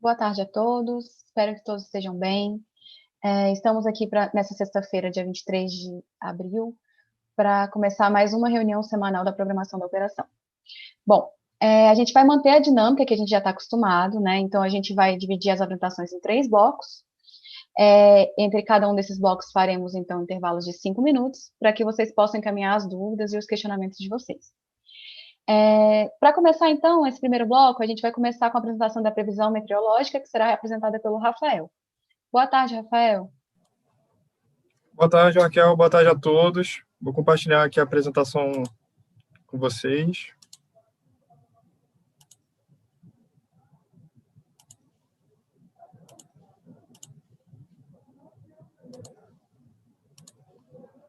Boa tarde a todos, espero que todos estejam bem. Estamos aqui nessa sexta-feira, dia 23 de abril, para começar mais uma reunião semanal da programação da operação. Bom, a gente vai manter a dinâmica que a gente já está acostumado, né? Então, a gente vai dividir as apresentações em 3 blocos. Entre cada um desses blocos, faremos, então, intervalos de 5 minutos, para que vocês possam encaminhar as dúvidas e os questionamentos de vocês. Para começar, então, esse primeiro bloco, a gente vai começar com a apresentação da previsão meteorológica, que será apresentada pelo Rafael. Boa tarde, Rafael. Boa tarde, Raquel. Boa tarde a todos. Vou compartilhar aqui a apresentação com vocês.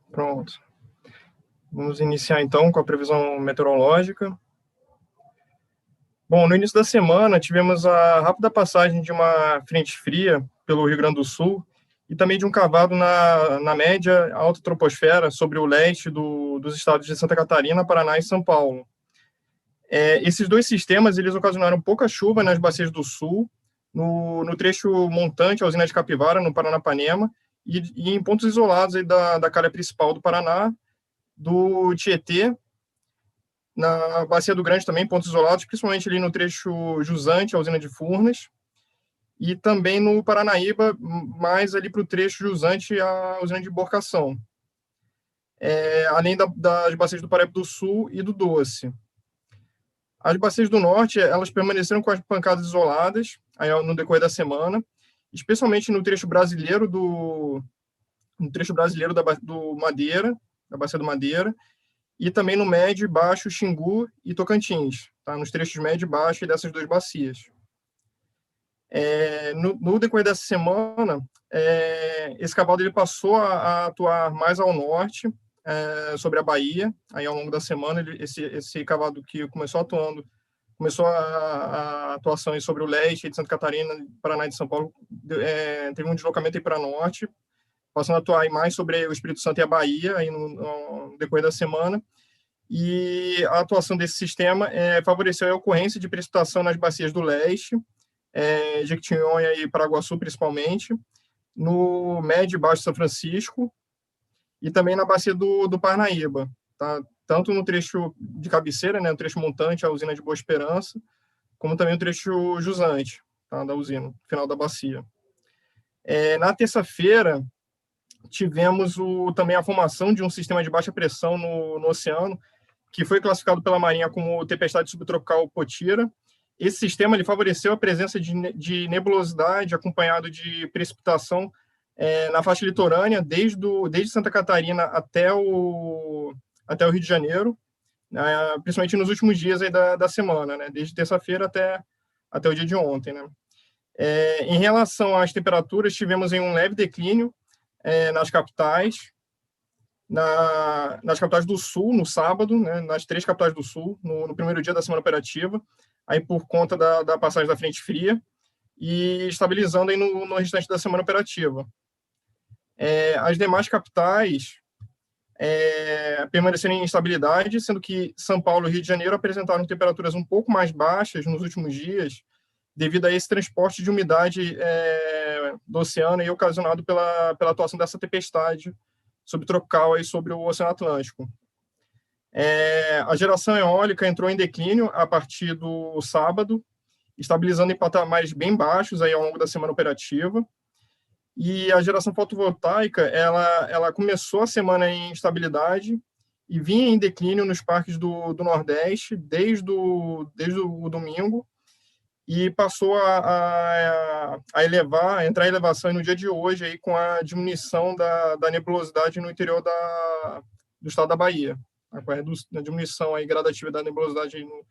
Pronto. Vamos iniciar, então, com a previsão meteorológica. Bom, no início da semana, tivemos a rápida passagem de uma frente fria pelo Rio Grande do Sul e também de um cavado na média alta troposfera sobre o leste dos estados de Santa Catarina, Paraná e São Paulo. Esses dois sistemas, eles ocasionaram pouca chuva nas bacias do sul, no trecho montante, a usina de Capivara, no Paranapanema, e em pontos isolados aí da calha principal do Paraná, do Tietê, na Bacia do Grande também, pontos isolados, principalmente ali no trecho jusante, a usina de Furnas, e também no Paranaíba, mais ali para o trecho jusante, a usina de Borcação. Além das bacias do Paraíba do Sul e do Doce. As bacias do norte, elas permaneceram com as pancadas isoladas aí, no decorrer da semana, especialmente no trecho brasileiro do Madeira, da Bacia do Madeira, e também no médio e baixo Xingu e Tocantins, tá? Nos trechos médio e baixo dessas duas bacias. No decorrer dessa semana, esse cavalo ele passou a atuar mais ao norte, sobre a Bahia, aí ao longo da semana, esse cavalo que começou a atuação aí sobre o leste de Santa Catarina, Paraná e de São Paulo, teve um deslocamento aí para norte, passando a atuar aí mais sobre o Espírito Santo e a Bahia aí no decorrer da semana, e a atuação desse sistema favoreceu a ocorrência de precipitação nas bacias do leste, Jequitinhonha e Paraguaçu principalmente, no médio e baixo São Francisco, e também na bacia do Parnaíba, tá? Tanto no trecho de cabeceira, né, no trecho montante, a usina de Boa Esperança, como também no trecho jusante, tá, da usina, final da bacia. Na terça-feira, tivemos também a formação de um sistema de baixa pressão no oceano, que foi classificado pela Marinha como tempestade subtropical Potira. Esse sistema ele favoreceu a presença de nebulosidade acompanhado de precipitação na faixa litorânea, desde Santa Catarina até o Rio de Janeiro, principalmente nos últimos dias aí da semana, né? Desde terça-feira até o dia de ontem. Né? Em relação às temperaturas, tivemos um leve declínio nas capitais, nas capitais do Sul, no sábado, né? Nas 3 capitais do Sul, no primeiro dia da semana operativa, aí por conta da passagem da frente fria, e estabilizando aí no restante da semana operativa. As demais capitais permaneceram em instabilidade, sendo que São Paulo e Rio de Janeiro apresentaram temperaturas um pouco mais baixas nos últimos dias, devido a esse transporte de umidade do oceano e ocasionado pela atuação dessa tempestade subtropical aí sobre o Oceano Atlântico. A geração eólica entrou em declínio a partir do sábado, estabilizando em patamares bem baixos aí ao longo da semana operativa. E a geração fotovoltaica, ela começou a semana em estabilidade e vinha em declínio nos parques do Nordeste desde o domingo, e passou a entrar em elevação no dia de hoje aí, com a diminuição da nebulosidade no interior do estado da Bahia, a diminuição aí gradativa da nebulosidade aí no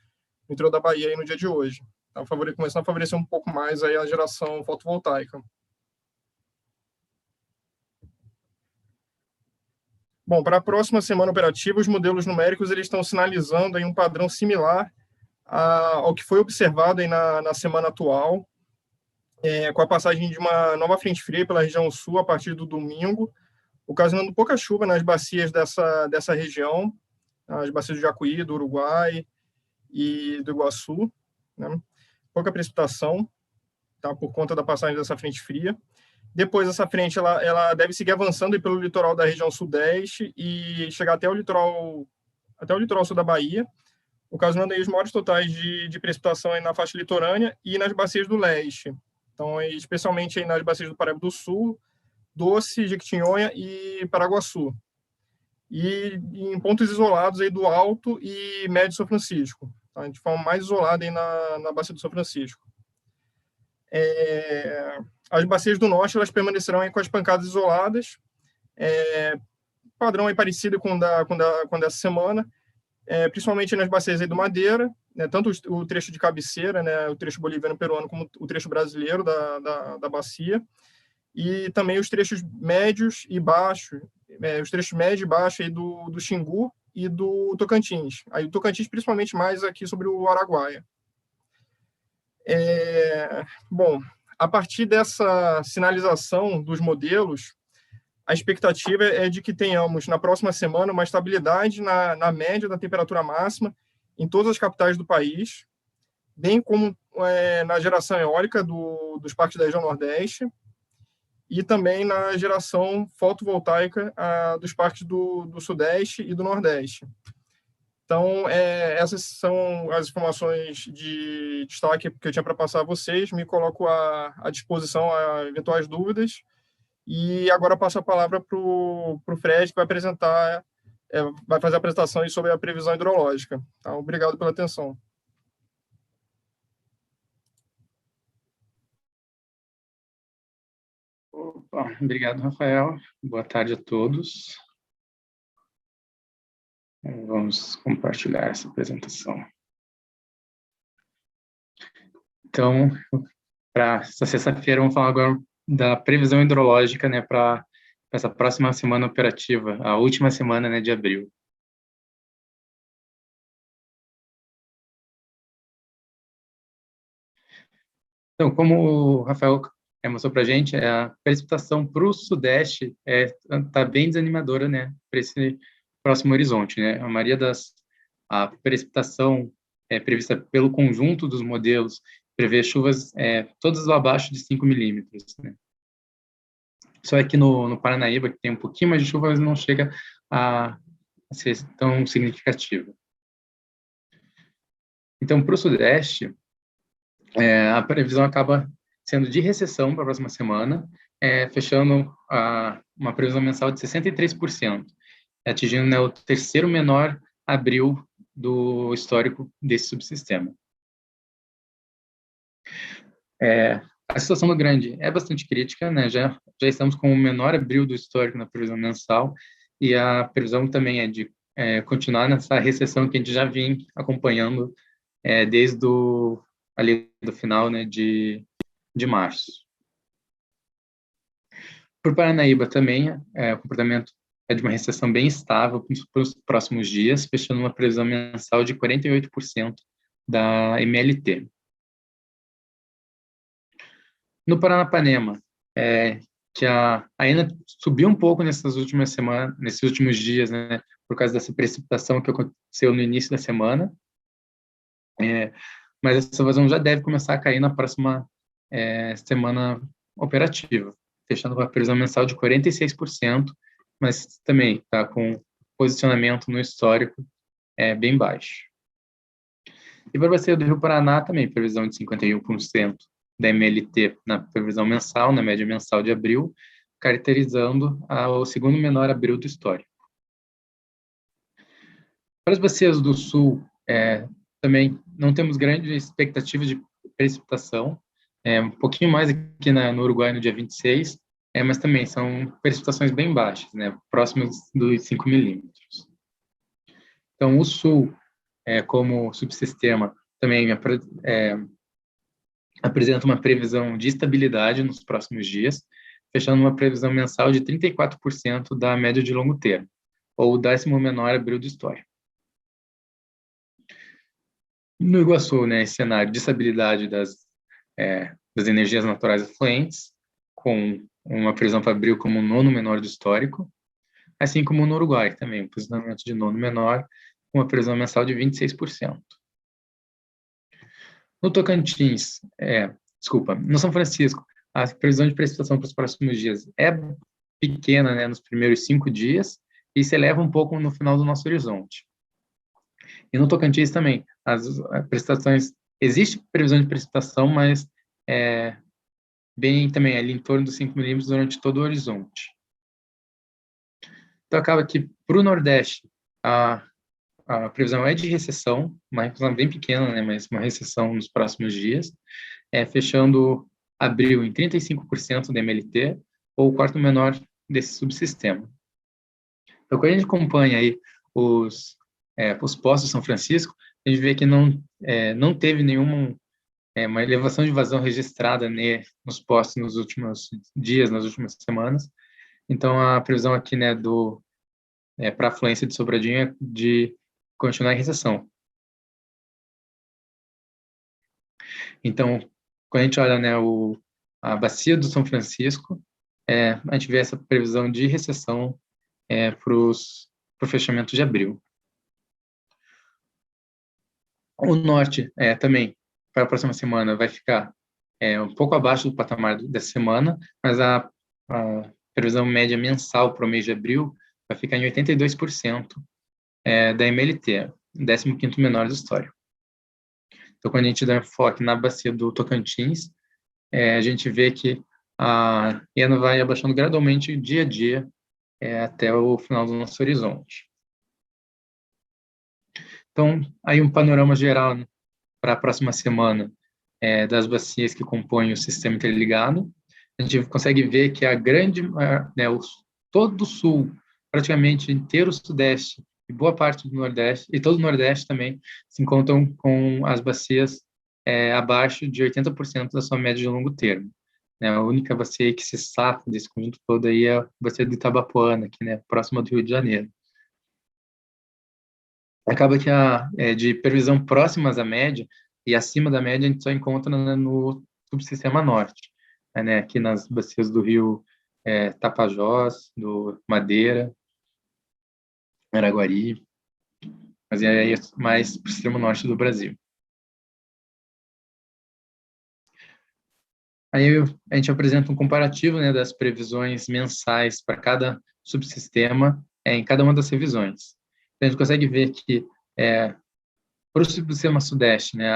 interior da Bahia aí no dia de hoje. Tá começando a favorecer um pouco mais aí a geração fotovoltaica. Bom, para a próxima semana operativa, os modelos numéricos eles estão sinalizando aí um padrão similar ao que foi observado aí na semana atual, com a passagem de uma nova frente fria pela região sul a partir do domingo, ocasionando pouca chuva nas bacias dessa região, as bacias do Jacuí, do Uruguai e do Iguaçu, né? Pouca precipitação. tá? Por conta da passagem dessa frente fria. Depois, essa frente ela deve seguir avançando aí pelo litoral da região sudeste e chegar até o litoral sul da Bahia, ocasionando aí os maiores totais de precipitação aí na faixa litorânea e nas bacias do leste. Então, especialmente aí nas bacias do Paraíba do Sul, Doce, Jequitinhonha e Paraguaçu. E em pontos isolados aí do Alto e Médio São Francisco, tá? De forma mais isolada aí na bacia do São Francisco. As bacias do norte elas permanecerão aí com as pancadas isoladas, padrão aí parecido com dessa semana, principalmente nas bacias aí do Madeira, né, tanto o trecho de cabeceira, né, o trecho boliviano-peruano, como o trecho brasileiro da bacia, e também os trechos médios e baixos, os trechos médio e baixo aí do Xingu e do Tocantins. Aí o Tocantins, principalmente mais aqui sobre o Araguaia. Bom, a partir dessa sinalização dos modelos, a expectativa é de que tenhamos, na próxima semana, uma estabilidade na média da temperatura máxima em todas as capitais do país, bem como na geração eólica dos parques da região Nordeste e também na geração fotovoltaica dos parques do Sudeste e do Nordeste. Então, essas são as informações de destaque que eu tinha para passar a vocês. Me coloco à disposição a eventuais dúvidas. E agora passo a palavra para o Fred, que vai fazer a apresentação sobre a previsão hidrológica. Tá? Obrigado pela atenção. Opa, obrigado, Rafael. Boa tarde a todos. Vamos compartilhar essa apresentação. Então, para essa sexta-feira, vamos falar agora da previsão hidrológica, né, para essa próxima semana operativa, a última semana, né, de abril. Então, como o Rafael mostrou para a gente, a precipitação para o Sudeste está bem desanimadora, né, para esse próximo horizonte, né? A precipitação prevista pelo conjunto dos modelos prevê chuvas todas abaixo de 5 milímetros, né? Só que no Paranaíba, que tem um pouquinho mais de chuva, mas não chega a ser tão significativa. Então, para o Sudeste, a previsão acaba sendo de recessão para a próxima semana, fechando uma previsão mensal de 63%, atingindo, né, o terceiro menor abril do histórico desse subsistema. A situação do Grande é bastante crítica, né? Já estamos com o menor abril do histórico na previsão mensal, e a previsão também é de continuar nessa recessão que a gente já vinha acompanhando desde ali do final, né, de março. Por Paranaíba também, o comportamento é de uma recessão bem estável para os próximos dias, fechando uma previsão mensal de 48% da MLT. No Paranapanema, que ainda subiu um pouco nessas últimas semanas, nesses últimos dias, né, por causa dessa precipitação que aconteceu no início da semana, mas essa vazão já deve começar a cair na próxima semana operativa, fechando uma previsão mensal de 46%, mas também está com posicionamento no histórico bem baixo. E para a bacia do Rio Paraná também, previsão de 51% da MLT na previsão mensal, na média mensal de abril, caracterizando o segundo menor abril do histórico. Para as bacias do Sul, também não temos grande expectativa de precipitação, um pouquinho mais aqui no Uruguai no dia 26, mas também são precipitações bem baixas, né, próximas dos 5 milímetros. Então, o Sul, como subsistema, também apresenta uma previsão de estabilidade nos próximos dias, fechando uma previsão mensal de 34% da média de longo termo, ou o 10º menor abril do histórico. No Iguaçu, né, esse cenário de estabilidade das energias naturais afluentes, com uma previsão para abril como o 9º menor do histórico, assim como no Uruguai também, um posicionamento de 9º menor, com uma previsão mensal de 26%. No Tocantins, Desculpa, no São Francisco, a previsão de precipitação para os próximos dias é pequena, né, nos primeiros 5 dias, e se eleva um pouco no final do nosso horizonte. E no Tocantins também, as precipitações, existe previsão de precipitação, mas bem também ali em torno dos 5 milímetros durante todo o horizonte. Então acaba que para o Nordeste a previsão é de recessão, uma recessão bem pequena, né, mas uma recessão nos próximos dias, fechando abril em 35% da MLT, ou o quarto menor desse subsistema. Então, quando a gente acompanha aí os postos de São Francisco, a gente vê que não teve nenhuma uma elevação de vazão registrada nos postos nos últimos dias, nas últimas semanas. Então, a previsão aqui, né, para a afluência de Sobradinho é de continuar em recessão. Então, quando a gente olha, né, a bacia do São Francisco, a gente vê essa previsão de recessão para o fechamento de abril. O norte também, para a próxima semana, vai ficar um pouco abaixo do patamar dessa semana, mas a previsão média mensal para o mês de abril vai ficar em 82% da MLT, 15º menor da história. Então, quando a gente dá enfoque na bacia do Tocantins, a gente vê que a ENA vai abaixando gradualmente dia a dia até o final do nosso horizonte. Então, aí um panorama geral, né, para a próxima semana das bacias que compõem o sistema interligado. A gente consegue ver que todo o sul, praticamente inteiro o sudeste e boa parte do nordeste, e todo o nordeste também, se encontram com as bacias abaixo de 80% da sua média de longo termo. A única bacia que se safa desse conjunto todo aí é a bacia do Itabapoana, aqui, né, próxima do Rio de Janeiro. Acaba que de previsão próximas à média e acima da média a gente só encontra no subsistema norte, né, aqui nas bacias do rio Tapajós, do Madeira, Araguari, mas é mais para o extremo norte do Brasil. Aí a gente apresenta um comparativo, né, das previsões mensais para cada subsistema em cada uma das revisões. Então, a gente consegue ver que para o subsistema sudeste, né,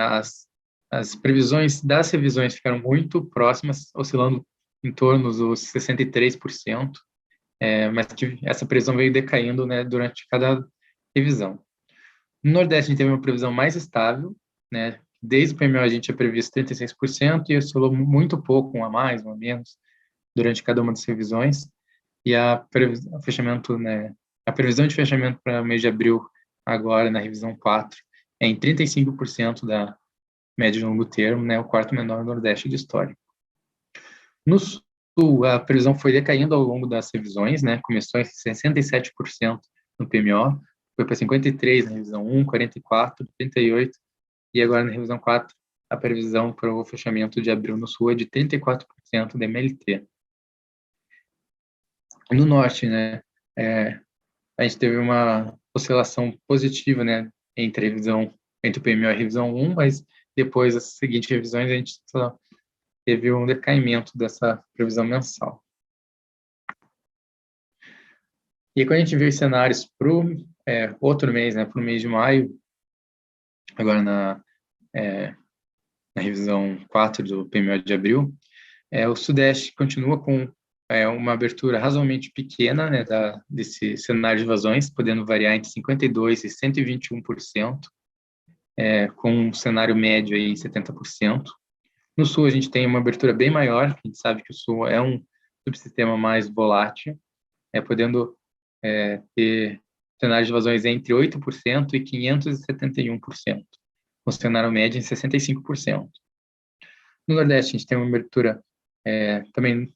as previsões das revisões ficaram muito próximas, oscilando em torno dos 63%, mas que essa previsão veio decaindo, né, durante cada revisão. No Nordeste, a gente teve uma previsão mais estável, né, desde o PMO a gente tinha previsto 36% e oscilou muito pouco, um a mais, um a menos, durante cada uma das revisões, e a previsão de fechamento para o mês de abril, agora na revisão 4, em 35% da média de longo termo, né, o quarto menor Nordeste de história. No Sul, a previsão foi decaindo ao longo das revisões, né, começou em 67% no PMO, foi para 53% na revisão 1, 44%, 38%, e agora na revisão 4, a previsão para o fechamento de abril no Sul é de 34% da MLT. No Norte, né, a gente teve uma oscilação positiva, né, entre o PMO e a revisão 1, mas depois das seguintes revisões a gente só teve um decaimento dessa previsão mensal. E quando a gente vê os cenários para o outro mês, né, para o mês de maio, agora na revisão 4 do PMO de abril, o Sudeste continua com uma abertura razoavelmente pequena, né, desse cenário de vazões, podendo variar entre 52% e 121%, com um cenário médio aí em 70%. No Sul, a gente tem uma abertura bem maior, a gente sabe que o Sul é um subsistema mais volátil, podendo ter cenários de vazões entre 8% e 571%, com cenário médio em 65%. No Nordeste, a gente tem uma abertura também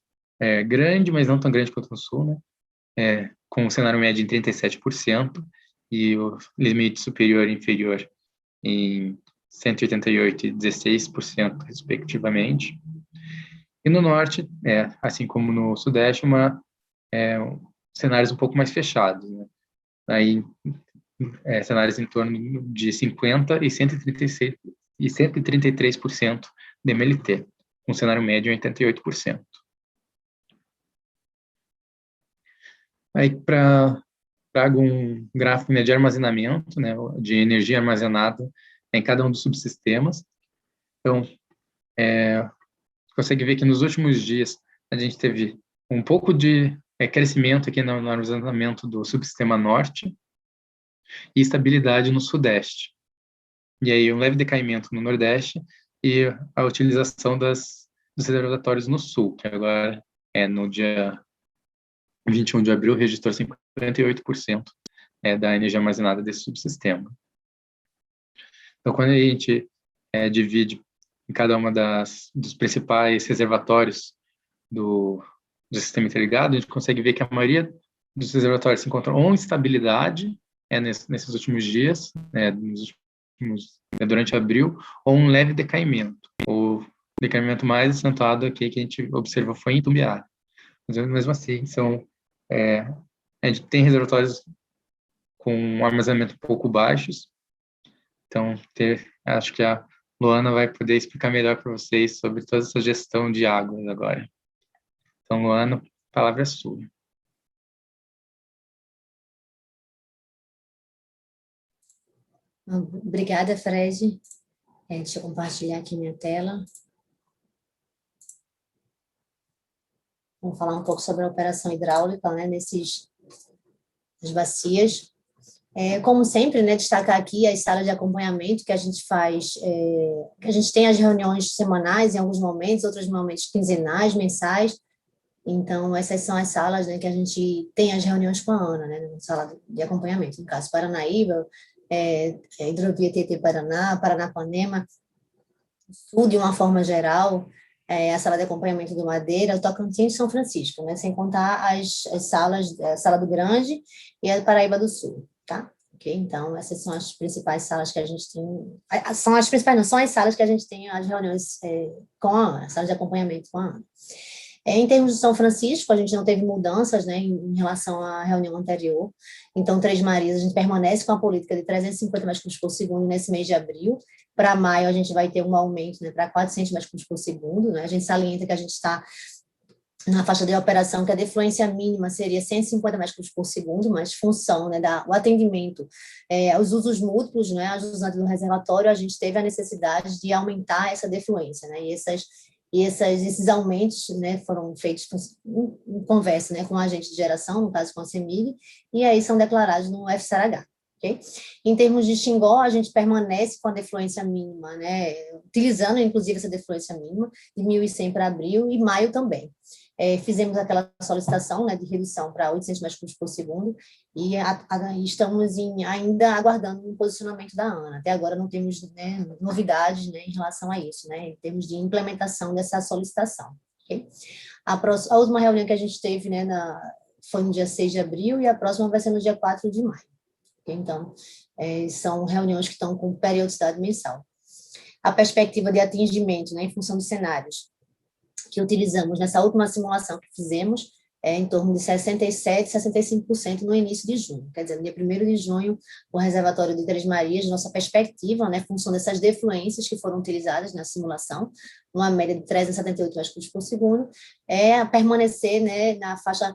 grande, mas não tão grande quanto no Sul, né? Com um cenário médio em 37% e o limite superior e inferior em 188% e 16%, respectivamente. E no Norte, assim como no Sudeste, cenários um pouco mais fechados, né? Aí, cenários em torno de 50% e 133% de MLT. um cenário médio em 88%. Aí, trago um gráfico, né, de armazenamento, né, de energia armazenada em cada um dos subsistemas. Então, consegue ver que nos últimos dias a gente teve um pouco de crescimento aqui no armazenamento do subsistema norte e estabilidade no sudeste. E aí um leve decaimento no nordeste e a utilização dos reservatórios no sul, que agora no dia 21 de abril registrou 58% da energia armazenada desse subsistema. Então, quando a gente divide em cada uma dos principais reservatórios do sistema interligado, a gente consegue ver que a maioria dos reservatórios se encontram ou em estabilidade nesses últimos dias, durante abril, ou um leve decaimento. O decaimento mais acentuado aqui que a gente observou foi em Itumbiara. Mas, mesmo assim, a gente tem reservatórios com um armazenamento um pouco baixos. Então, acho que a Luana vai poder explicar melhor para vocês sobre toda essa gestão de águas agora. Então, Luana, a palavra é sua. Obrigada, Fred. Deixa eu compartilhar aqui minha tela. Vamos falar um pouco sobre a operação hidráulica, né, nas bacias. Como sempre, né, destacar aqui as salas de acompanhamento que a gente faz, que a gente tem as reuniões semanais em alguns momentos, outros momentos quinzenais, mensais. Então, essas são as salas, né, que a gente tem as reuniões com a Ana, né, na sala de acompanhamento. No caso, Paranaíba, Hidrovia Tietê-Paraná, Paranapanema, Sul, de uma forma geral, a sala de acompanhamento do Madeira, o Tocantins e São Francisco, né, sem contar as salas, a Sala do Grande e a Paraíba do Sul, tá? Ok? Então, essas são as principais salas que a gente tem, são as principais, não, são as salas que a gente tem as reuniões com a Ana, a sala de acompanhamento com a Ana. Em termos de São Francisco, a gente não teve mudanças, né, em relação à reunião anterior. Então, Três Marias, a gente permanece com a política de 350 metros cúbicos por segundo nesse mês de abril. Para maio, a gente vai ter um aumento, né, para 400 metros cúbicos por segundo. Né? A gente salienta que a gente está na faixa de operação, que a defluência mínima seria 150 metros cúbicos por segundo, mas função, né, o atendimento aos usos múltiplos, né, a jusante do reservatório, a gente teve a necessidade de aumentar essa defluência, né, e esses aumentos, né, foram feitos em conversa, né, com o agente de geração, no caso com a CEMIG, e aí são declarados no FSARH. Okay? Em termos de Xingó, a gente permanece com a defluência mínima, né, utilizando, inclusive, essa defluência mínima, de 1.100 para abril e maio também. Fizemos aquela solicitação, né, de redução para 800 metros cúbicos por segundo e estamos ainda aguardando o posicionamento da ANA. Até agora não temos, né, novidades, né, em relação a isso, né, em termos de implementação dessa solicitação. Okay? A última reunião que a gente teve, né, foi no dia 6 de abril e a próxima vai ser no dia 4 de maio. Okay? Então, são reuniões que estão com periodicidade mensal. A perspectiva de atingimento, né, em função dos cenários que utilizamos nessa última simulação que fizemos, em torno de 67%, 65% no início de junho. Quer dizer, no dia 1º de junho, o reservatório de Três Marias, nossa perspectiva, né, função dessas defluências que foram utilizadas na simulação, uma média de 378 metros cúbicos por segundo, a permanecer, né, na faixa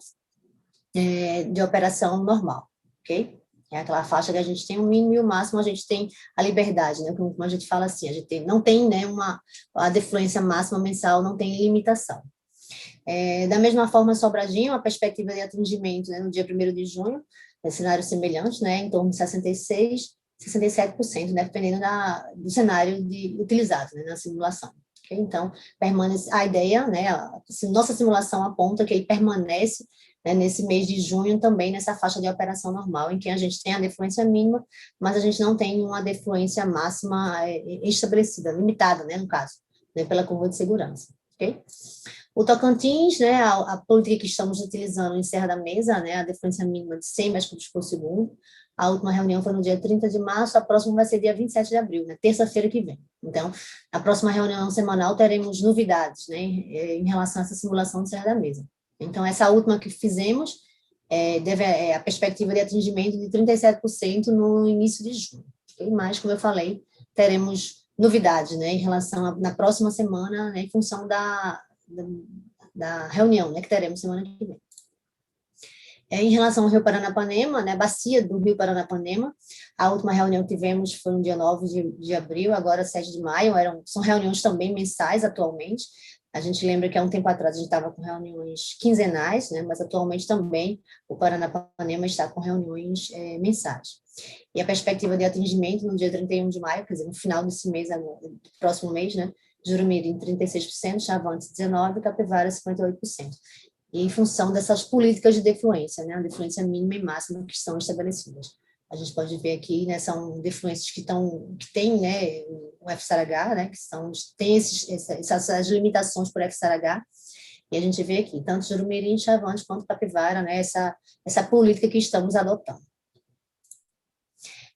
de operação normal, ok? É aquela faixa que a gente tem o mínimo e o máximo, a gente tem a liberdade, né? Como a gente fala assim, a gente não tem, né, a defluência máxima mensal, não tem limitação. Da mesma forma, Sobradinho, a perspectiva de atingimento, né, no dia 1º de junho, cenário semelhante, né, em torno de 66%, 67%, né, dependendo do cenário utilizado, né, na simulação. Okay? Então, permanece a ideia, né, nossa simulação aponta que ele permanece, né, nesse mês de junho também nessa faixa de operação normal, em que a gente tem a defluência mínima, mas a gente não tem uma defluência máxima estabelecida, limitada, né, no caso, né, pela curva de segurança. Okay? O Tocantins, né, a política que estamos utilizando em Serra da Mesa, né, a defluência mínima de 100 metros cúbicos por segundo, a última reunião foi no dia 30 de março, a próxima vai ser dia 27 de abril, né, terça-feira que vem. Então, a próxima reunião semanal teremos novidades, né, em relação a essa simulação de Serra da Mesa. Então, essa última que fizemos, a perspectiva de atingimento de 37% no início de junho. Okay? Mas, como eu falei, teremos novidades, né, em relação na próxima semana, né, em função da reunião, né, que teremos semana que vem. Em relação ao Rio Paranapanema, né, bacia do Rio Paranapanema, a última reunião que tivemos foi no dia 9 de abril, agora 7 de maio, são reuniões também mensais atualmente. A gente lembra que há um tempo atrás a gente estava com reuniões quinzenais, né, mas atualmente também o Paranapanema está com reuniões mensais. E a perspectiva de atingimento no dia 31 de maio, quer dizer, no final desse mês, do próximo mês, né, Jurumirim 36%, Chavantes 19%, Capivara 58%. E em função dessas políticas de defluência, né, a defluência mínima e máxima que estão estabelecidas. A gente pode ver aqui, né, são defluências que têm, né, o FSARH, né, tem essas limitações por FSARH, e a gente vê aqui, tanto Jurumirim, Chavantes quanto Capivara, né, essa política que estamos adotando.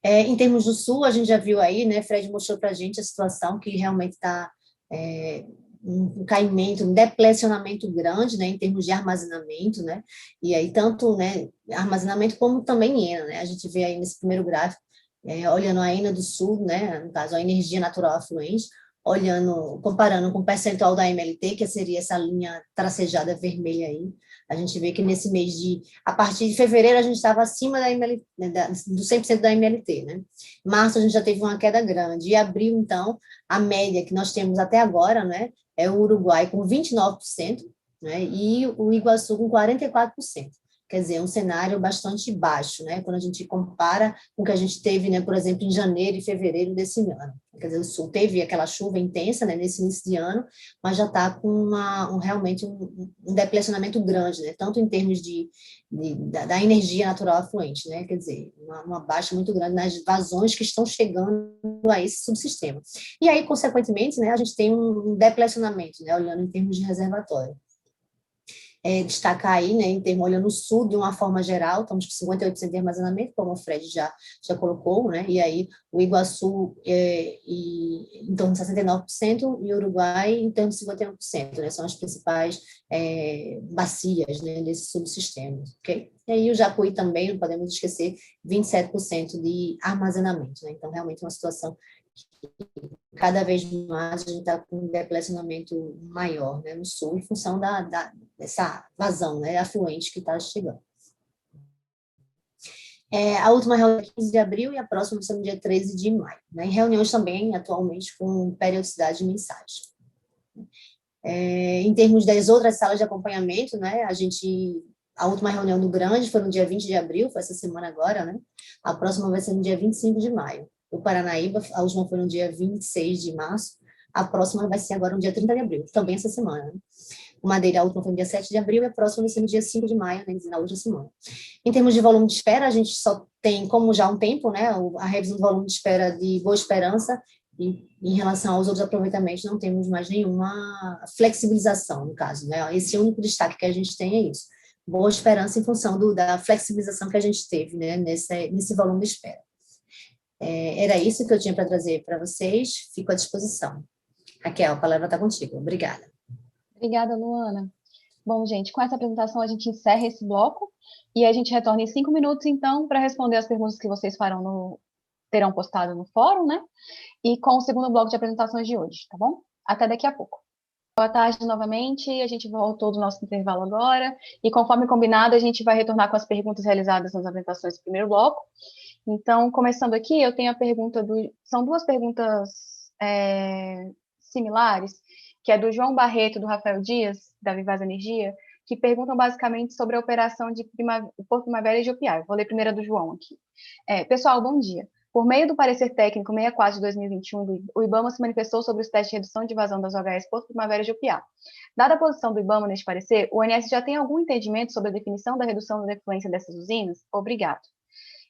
Em termos do Sul, a gente já viu aí, né, Fred mostrou para a gente a situação que realmente está um caimento, um deplecionamento grande, né, em termos de armazenamento, né, e aí tanto, né, armazenamento como também ENA, né, a gente vê aí nesse primeiro gráfico, olhando a ENA do Sul, né, no caso a energia natural afluente, comparando com o percentual da MLT, que seria essa linha tracejada vermelha aí, a gente vê que nesse mês a partir de fevereiro, a gente estava acima da MLT, né, do 100% da MLT, né? Março, a gente já teve uma queda grande. E abril, então, a média que nós temos até agora, né, é o Uruguai com 29%, né, e o Iguaçu com 44%. Quer dizer, um cenário bastante baixo, né, quando a gente compara com o que a gente teve, né, por exemplo, em janeiro e fevereiro desse ano. Quer dizer, o Sul teve aquela chuva intensa, né, nesse início de ano, mas já está com realmente um deplecionamento grande, né, tanto em termos da energia natural afluente, né, quer dizer, uma baixa muito grande nas vazões que estão chegando a esse subsistema. E aí, consequentemente, né, a gente tem um deplecionamento, né, olhando em termos de reservatório. Destacar aí, né, olhando o Sul de uma forma geral, estamos com 58% de armazenamento, como o Fred já colocou, né, e aí o Iguaçu em torno de 69% e o Uruguai em torno de 51%, né, são as principais bacias, né, desse subsistema, ok? E aí o Jacuí também, não podemos esquecer, 27% de armazenamento, né, então realmente é uma situação cada vez mais a gente está com um deplecionamento maior, né, no Sul, em função dessa vazão, né, afluente que está chegando. A última reunião é 15 de abril e a próxima vai ser no dia 13 de maio. Né, em reuniões também, atualmente, com periodicidade mensais. Em termos das outras salas de acompanhamento, né, a última reunião do Grande foi no dia 20 de abril, foi essa semana agora, né, a próxima vai ser no dia 25 de maio. O Paranaíba, a última foi no dia 26 de março, a próxima vai ser agora no dia 30 de abril, também essa semana. Né? O Madeira, a última foi no dia 7 de abril e a próxima vai ser no dia 5 de maio, né, na outra semana. Em termos de volume de espera, a gente só tem, como já há um tempo, né, a revisão do volume de espera de Boa Esperança, e em relação aos outros aproveitamentos, não temos mais nenhuma flexibilização, no caso. Né? Esse único destaque que a gente tem é isso. Boa Esperança em função da flexibilização que a gente teve, né, nesse volume de espera. Era isso que eu tinha para trazer para vocês. Fico à disposição. Raquel, a palavra está contigo. Obrigada. Obrigada, Luana. Bom, gente, com essa apresentação a gente encerra esse bloco e a gente retorna em 5 minutos, então, para responder as perguntas que vocês terão postado no fórum, né? E com o segundo bloco de apresentações de hoje, tá bom? Até daqui a pouco. Boa tarde novamente, a gente voltou do nosso intervalo agora, e conforme combinado, a gente vai retornar com as perguntas realizadas nas apresentações do primeiro bloco. Então, começando aqui, eu tenho a pergunta são duas perguntas similares, que é do João Barreto, do Rafael Dias, da Vivaz Energia, que perguntam basicamente sobre a operação de Porto Primavera e Jupiá. Vou ler primeiro a do João aqui. Pessoal, bom dia. Por meio do parecer técnico 64 de 2021, o IBAMA se manifestou sobre os testes de redução de vazão das OHS Porto Primavera e Jupiá. Dada a posição do IBAMA neste parecer, o ONS já tem algum entendimento sobre a definição da redução da defluência dessas usinas? Obrigado.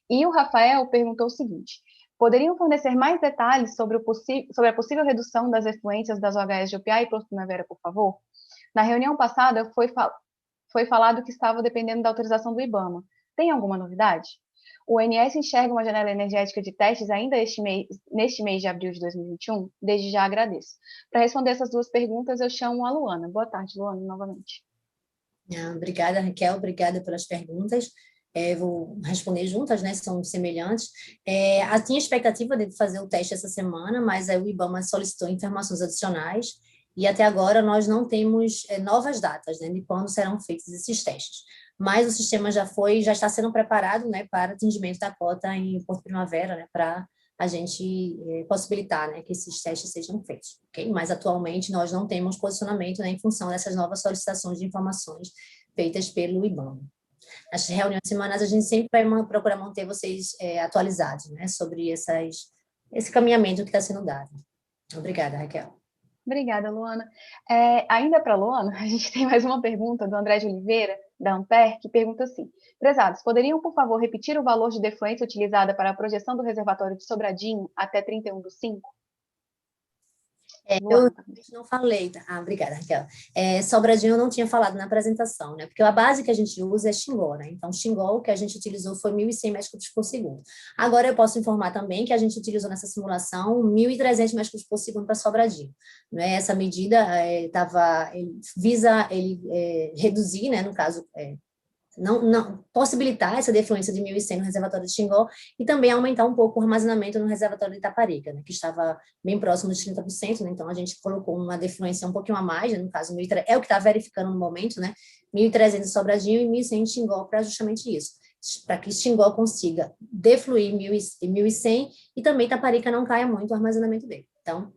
E o Rafael perguntou o seguinte: poderiam fornecer mais detalhes sobre a possível redução das efluências das OHS Jupiá e Porto Primavera, por favor? Na reunião passada, foi falado que estava dependendo da autorização do IBAMA. Tem alguma novidade? O ONS enxerga uma janela energética de testes ainda neste mês de abril de 2021? Desde já agradeço. Para responder essas duas perguntas, eu chamo a Luana. Boa tarde, Luana, novamente. Obrigada, Raquel. Obrigada pelas perguntas. Vou responder juntas, né? São semelhantes. Tinha expectativa de fazer o teste essa semana, mas aí o IBAMA solicitou informações adicionais e até agora nós não temos novas datas, né, de quando serão feitos esses testes. Mas o sistema já está sendo preparado, né, para atendimento da cota em Porto Primavera, né, para a gente possibilitar, né, que esses testes sejam feitos, ok? Mas atualmente nós não temos posicionamento, né, em função dessas novas solicitações de informações feitas pelo IBAMA. Nas reuniões semanais a gente sempre vai procurar manter vocês atualizados, né, sobre esse caminhamento que está sendo dado. Obrigada, Raquel. Obrigada, Luana. Ainda para a Luana, a gente tem mais uma pergunta do André de Oliveira, da Ampere, que pergunta assim: prezados, poderiam, por favor, repetir o valor de defluência utilizada para a projeção do reservatório de Sobradinho até 31/5? Eu não falei, obrigada, Raquel. Sobradinho eu não tinha falado na apresentação, né? Porque a base que a gente usa é Xingó, né? Então, Xingó, o que a gente utilizou foi 1.100 metros cúbicos por segundo. Agora, eu posso informar também que a gente utilizou nessa simulação 1.300 metros cúbicos por segundo para Sobradinho. Né? Essa medida visa reduzir, né? No caso, não possibilitar essa defluência de 1.100 no reservatório de Xingó e também aumentar um pouco o armazenamento no reservatório de Itaparica, né, que estava bem próximo de 30%, né, então a gente colocou uma defluência um pouquinho a mais, né, no caso, é o que está verificando no momento, né, 1.300 em Sobradinho e 1.100 em Xingó, para justamente isso, para que Xingó consiga defluir 1.100 e também Itaparica não caia muito o armazenamento dele. Então,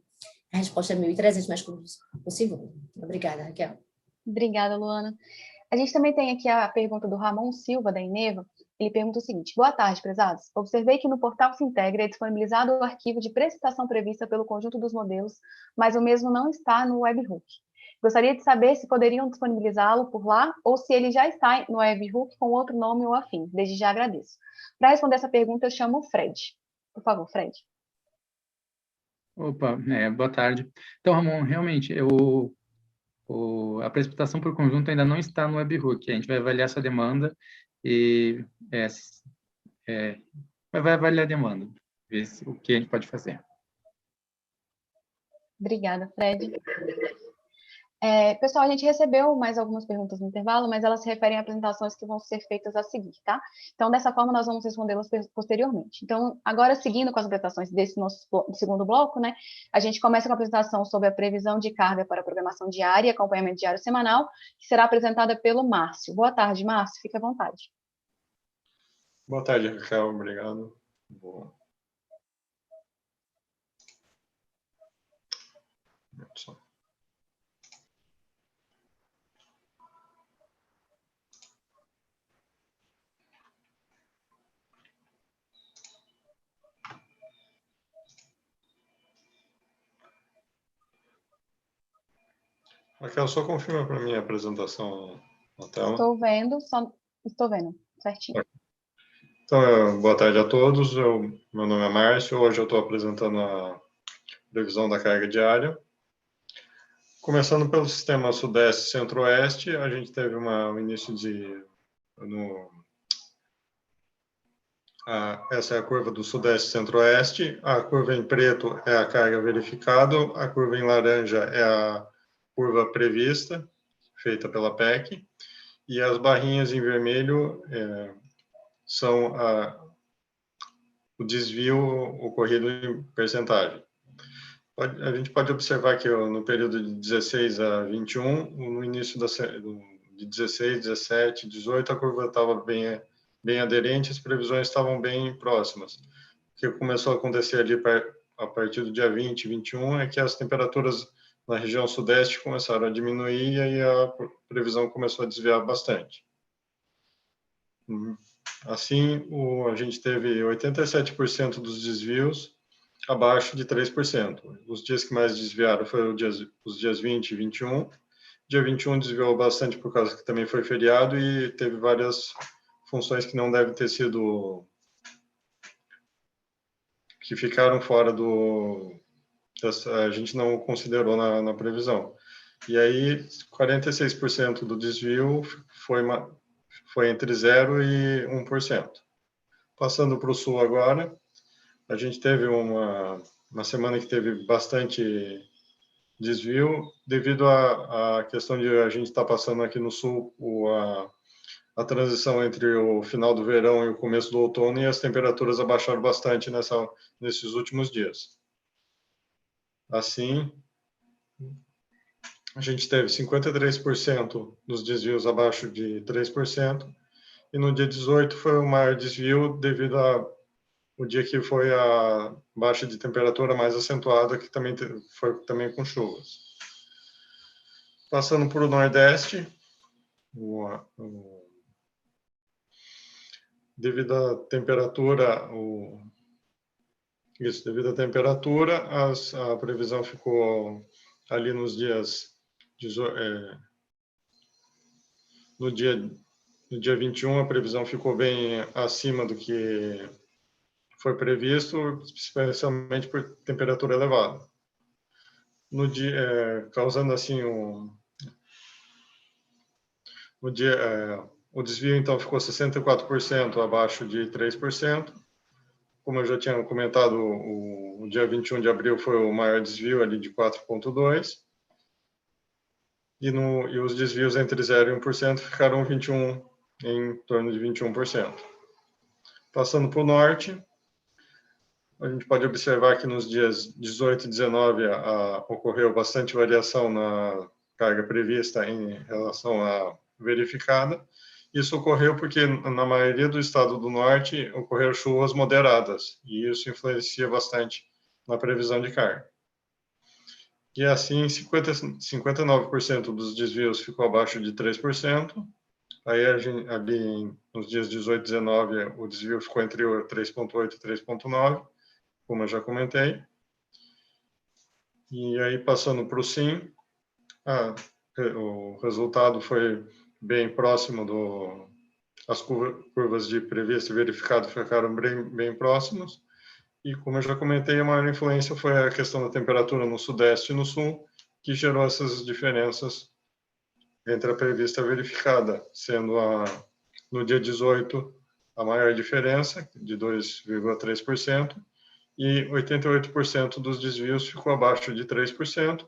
a resposta é 1.300 metros cúbicos por segundo. Obrigada, Raquel. Obrigada, Luana. A gente também tem aqui a pergunta do Ramon Silva, da Eneva. Ele pergunta o seguinte: boa tarde, prezados. Observei que no portal Sintegra é disponibilizado o arquivo de precipitação prevista pelo conjunto dos modelos, mas o mesmo não está no webhook. Gostaria de saber se poderiam disponibilizá-lo por lá ou se ele já está no webhook com outro nome ou afim. Desde já agradeço. Para responder essa pergunta, eu chamo o Fred. Por favor, Fred. Opa, boa tarde. Então, Ramon, realmente, a precipitação por conjunto ainda não está no webhook. A gente vai avaliar essa demanda e vai avaliar a demanda, ver o que a gente pode fazer. Obrigada, Fred. Pessoal, a gente recebeu mais algumas perguntas no intervalo, mas elas se referem a apresentações que vão ser feitas a seguir, tá? Então, dessa forma, nós vamos respondê-las posteriormente. Então, agora, seguindo com as apresentações desse nosso segundo bloco, né, a gente começa com a apresentação sobre a previsão de carga para a programação diária e acompanhamento diário semanal, que será apresentada pelo Márcio. Boa tarde, Márcio, fique à vontade. Boa tarde, Raquel, obrigado. Boa. Raquel, só confirma para mim a apresentação na tela. Estou vendo, certinho. Então, boa tarde a todos. Meu nome é Márcio. Hoje eu estou apresentando a previsão da carga diária. Começando pelo sistema Sudeste Centro-Oeste, a gente teve um início essa é a curva do Sudeste Centro-Oeste. A curva em preto é a carga verificada, a curva em laranja é a curva prevista, feita pela PEC, e as barrinhas em vermelho são o desvio ocorrido em percentagem. A gente pode observar que no período de 16 a 21, no início de 16, 17, 18, a curva estava bem aderente, as previsões estavam bem próximas. O que começou a acontecer ali a partir do dia 20, 21, é que as temperaturas na região sudeste começaram a diminuir e aí a previsão começou a desviar bastante. Assim, a gente teve 87% dos desvios abaixo de 3%. Os dias que mais desviaram foram os dias 20 e 21. Dia 21 desviou bastante por causa que também foi feriado e teve várias funções que não devem ter sido... que ficaram fora a gente não considerou na previsão. E aí, 46% do desvio foi entre 0% e 1%. Passando para o sul agora, a gente teve uma semana que teve bastante desvio, devido à questão de a gente estar passando aqui no sul a transição entre o final do verão e o começo do outono, e as temperaturas abaixaram bastante nesses últimos dias. Assim, a gente teve 53% dos desvios abaixo de 3%, e no dia 18 foi o maior desvio devido ao dia que foi a baixa de temperatura mais acentuada, que também foi também com chuvas. Passando para o Nordeste, devido à temperatura, a previsão ficou ali nos dias no dia 21, a previsão ficou bem acima do que foi previsto, especialmente por temperatura elevada. Causando assim o desvio, então, ficou 64% abaixo de 3%. Como eu já tinha comentado, o dia 21 de abril foi o maior desvio, ali de 4,2%. E os desvios entre 0% e 1% ficaram em torno de 21%. Passando para o Norte, a gente pode observar que nos dias 18 e 19 ocorreu bastante variação na carga prevista em relação à verificada. Isso ocorreu porque, na maioria do estado do Norte, ocorreram chuvas moderadas, e isso influencia bastante na previsão de carga. E assim, 59% dos desvios ficou abaixo de 3%. Aí, ali nos dias 18 e 19, o desvio ficou entre 3,8 e 3,9, como eu já comentei. E aí, passando para o Sim, o resultado foi bem próximo as curvas de previsto e verificado ficaram bem próximas. E, como eu já comentei, a maior influência foi a questão da temperatura no Sudeste e no Sul, que gerou essas diferenças entre a prevista e a verificada, sendo no dia 18 a maior diferença, de 2,3%, e 88% dos desvios ficou abaixo de 3%,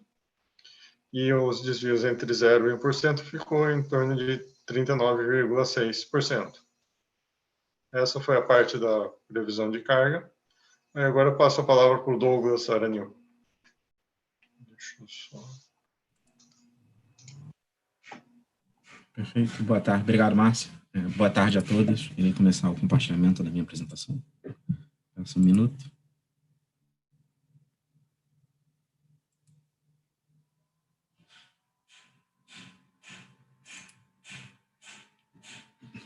e os desvios entre 0% e 1% ficou em torno de 39,6%. Essa foi a parte da previsão de carga. Agora eu passo a palavra para o Douglas Aranil. Deixa eu só... Perfeito. Boa tarde. Obrigado, Márcio. Boa tarde a todos. Irei começar o compartilhamento da minha apresentação. Peço um minuto.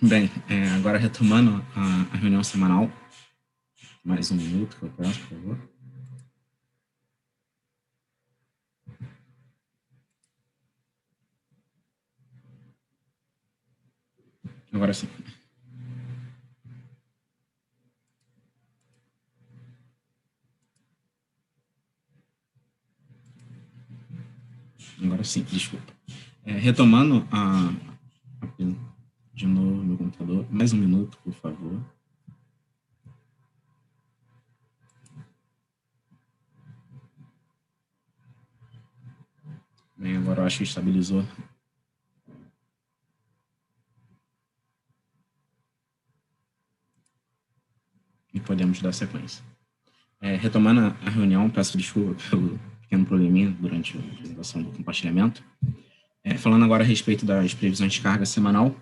Bem, agora retomando a reunião semanal. Mais um minuto que eu peço, por favor. Agora sim. Agora sim, desculpa. Retomando de novo meu computador. Mais um minuto, por favor. Bem, agora eu acho que estabilizou. E podemos dar sequência. Retomando a reunião, peço desculpa pelo pequeno probleminha durante a apresentação do compartilhamento. Falando agora a respeito das previsões de carga semanal,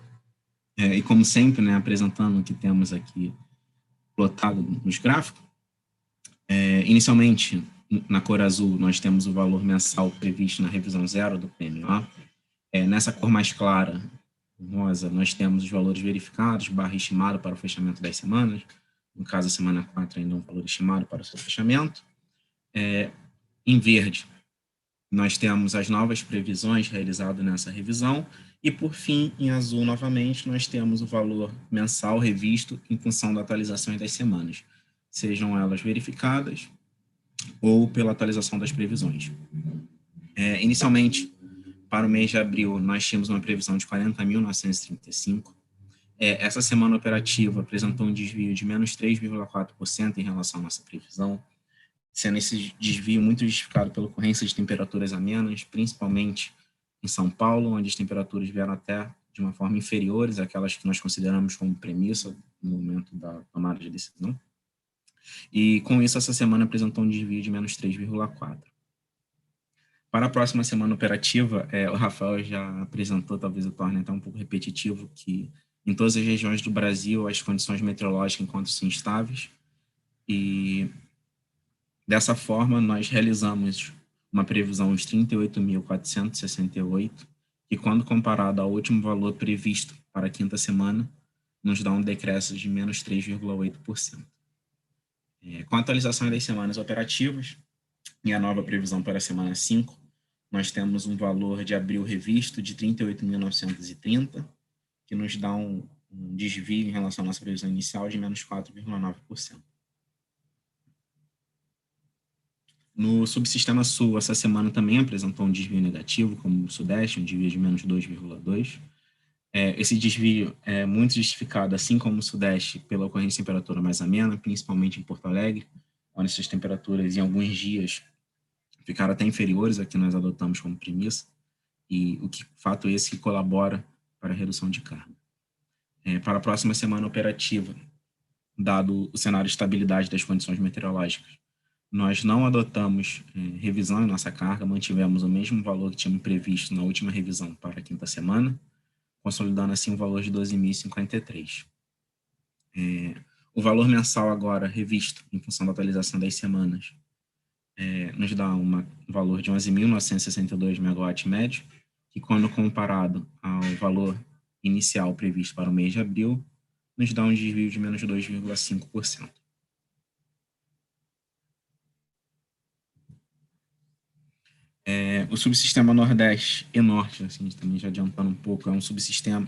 e como sempre, né, apresentando o que temos aqui plotado nos gráficos. Inicialmente, na cor azul, nós temos o valor mensal previsto na revisão 0 do PMO. Nessa cor mais clara, rosa, nós temos os valores verificados, barra estimado para o fechamento das semanas. No caso, a semana 4 ainda é um valor estimado para o seu fechamento. Em verde, nós temos as novas previsões realizadas nessa revisão. E, por fim, em azul, novamente, nós temos o valor mensal revisto em função da atualização das semanas, sejam elas verificadas ou pela atualização das previsões. Inicialmente, para o mês de abril, nós tínhamos uma previsão de 40.935. Essa semana operativa apresentou um desvio de menos 3,4% em relação à nossa previsão, sendo esse desvio muito justificado pela ocorrência de temperaturas amenas, principalmente em São Paulo, onde as temperaturas vieram até de uma forma inferiores àquelas que nós consideramos como premissa no momento da tomada de decisão. E, com isso, essa semana apresentou um desvio de menos 3,4. Para a próxima semana operativa, o Rafael já apresentou, talvez eu torne até um pouco repetitivo, que em todas as regiões do Brasil as condições meteorológicas encontram-se instáveis e, dessa forma, nós realizamos uma previsão de 38.468, que, quando comparado ao último valor previsto para a quinta semana, nos dá um decréscimo de menos 3,8%. Com a atualização das semanas operativas e a nova previsão para a semana 5, nós temos um valor de abril revisto de 38.930, que nos dá um desvio em relação à nossa previsão inicial de menos 4,9%. No subsistema Sul, essa semana também apresentou um desvio negativo, como o Sudeste, um desvio de menos 2,2%. Esse desvio é muito justificado, assim como o Sudeste, pela ocorrência de temperatura mais amena, principalmente em Porto Alegre, onde essas temperaturas, em alguns dias, ficaram até inferiores a que nós adotamos como premissa, e o que fato esse que colabora para a redução de carga. Para a próxima semana operativa, dado o cenário de estabilidade das condições meteorológicas, nós não adotamos revisão em nossa carga, mantivemos o mesmo valor que tínhamos previsto na última revisão para a quinta semana, consolidando assim um valor de 12.053. O valor mensal agora revisto em função da atualização das semanas nos dá um valor de 11.962 MW médio, que, quando comparado ao valor inicial previsto para o mês de abril, nos dá um desvio de menos 2,5%. O subsistema Nordeste e Norte, assim, também já adiantando um pouco,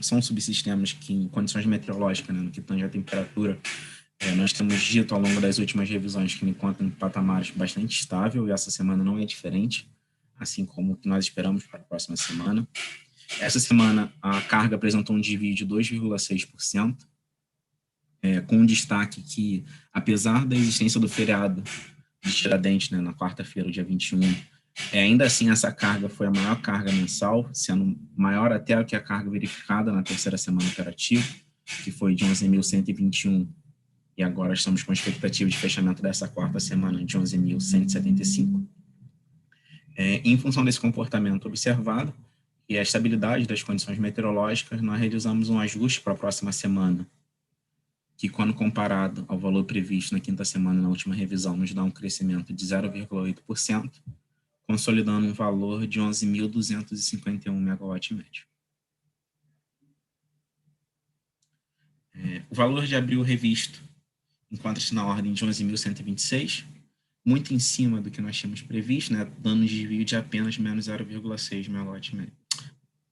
são subsistemas que, em condições meteorológicas, no que tange a temperatura, nós temos dito ao longo das últimas revisões que encontram em patamares bastante estável, e essa semana não é diferente, assim como o que nós esperamos para a próxima semana. Essa semana, a carga apresentou um desvio de 2,6%, com um destaque que, apesar da existência do feriado de Tiradentes, na quarta-feira, dia 21, ainda assim essa carga foi a maior carga mensal, sendo maior até do que a carga verificada na terceira semana operativa, que foi de 11.121, e agora estamos com a expectativa de fechamento dessa quarta semana de 11.175. Em função desse comportamento observado e a estabilidade das condições meteorológicas, nós realizamos um ajuste para a próxima semana, que, quando comparado ao valor previsto na quinta semana, na última revisão, nos dá um crescimento de 0,8%, consolidando um valor de 11.251 MW médio. O valor de abril revisto encontra-se na ordem de 11.126, muito em cima do que nós tínhamos previsto, dando um desvio de apenas menos 0,6 MW médio.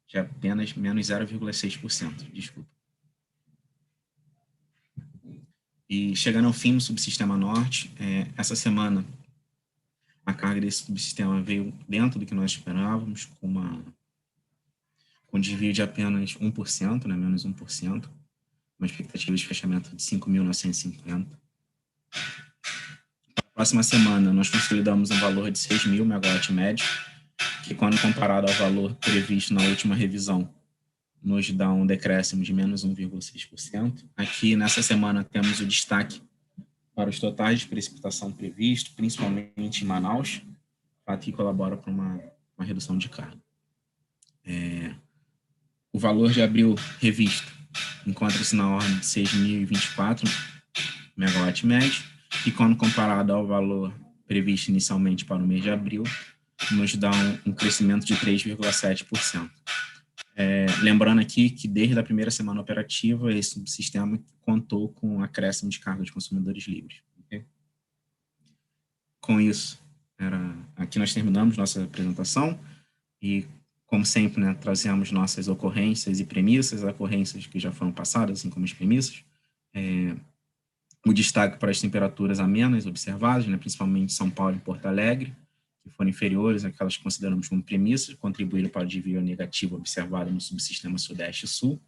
De apenas menos 0,6%, desculpa. E, chegando ao fim no subsistema Norte, essa semana a carga desse subsistema veio dentro do que nós esperávamos, com desvio de apenas 1%, menos 1%, uma expectativa de fechamento de 5.950. Na próxima semana, nós consolidamos um valor de 6.000 MW médio, que, quando comparado ao valor previsto na última revisão, nos dá um decréscimo de menos 1,6%. Aqui, nessa semana, temos o destaque para os totais de precipitação previsto, principalmente em Manaus, fato que colabora para uma redução de carga. O valor de abril revisto encontra-se na ordem de 6.024 MW médio, e, quando comparado ao valor previsto inicialmente para o mês de abril, nos dá um crescimento de 3,7%. Lembrando aqui que, desde a primeira semana operativa, esse subsistema contou com um acréscimo de carga de consumidores livres. Okay? Com isso, aqui nós terminamos nossa apresentação e, como sempre, trazemos nossas ocorrências e premissas, ocorrências que já foram passadas, assim como as premissas. O destaque para as temperaturas amenas observadas, principalmente em São Paulo e Porto Alegre, que foram inferiores àquelas que consideramos como premissas, contribuíram para o desvio negativo observado no subsistema Sudeste e Sul,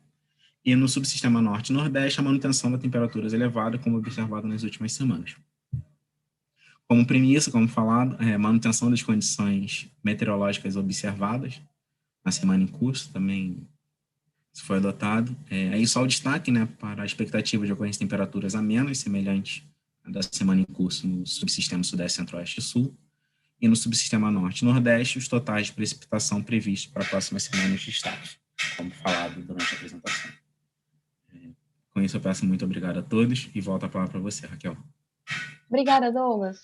e no subsistema Norte e Nordeste, a manutenção da temperaturas elevada, como observado nas últimas semanas. Como premissa, como falado, manutenção das condições meteorológicas observadas na semana em curso, também Isso foi adotado. Aí só o destaque, né, para a expectativa de ocorrência de temperaturas amenas, semelhante à da semana em curso no subsistema Sudeste, Centro-Oeste e Sul, e no subsistema Norte e Nordeste, os totais de precipitação previstos para a próxima semana nos destaques, como falado durante a apresentação. Com isso, eu peço muito obrigado a todos e volto a palavra para você, Raquel. Obrigada, Douglas.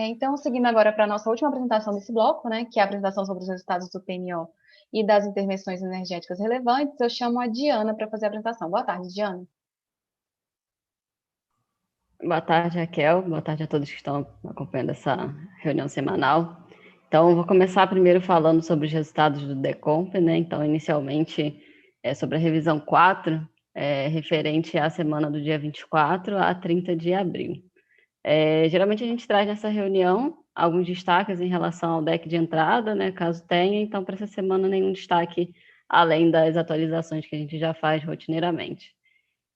Então, seguindo agora para a nossa última apresentação desse bloco, né, que é a apresentação sobre os resultados do PMO e das intervenções energéticas relevantes, eu chamo a Diana para fazer a apresentação. Boa tarde, Diana. Boa tarde, Raquel. Boa tarde a todos que estão acompanhando essa reunião semanal. Então, vou começar primeiro falando sobre os resultados do DECOMP, né? Então, inicialmente, sobre a revisão 4, referente à semana do dia 24 a 30 de abril. Geralmente a gente traz nessa reunião alguns destaques em relação ao deck de entrada, né, caso tenha, então para essa semana nenhum destaque além das atualizações que a gente já faz rotineiramente.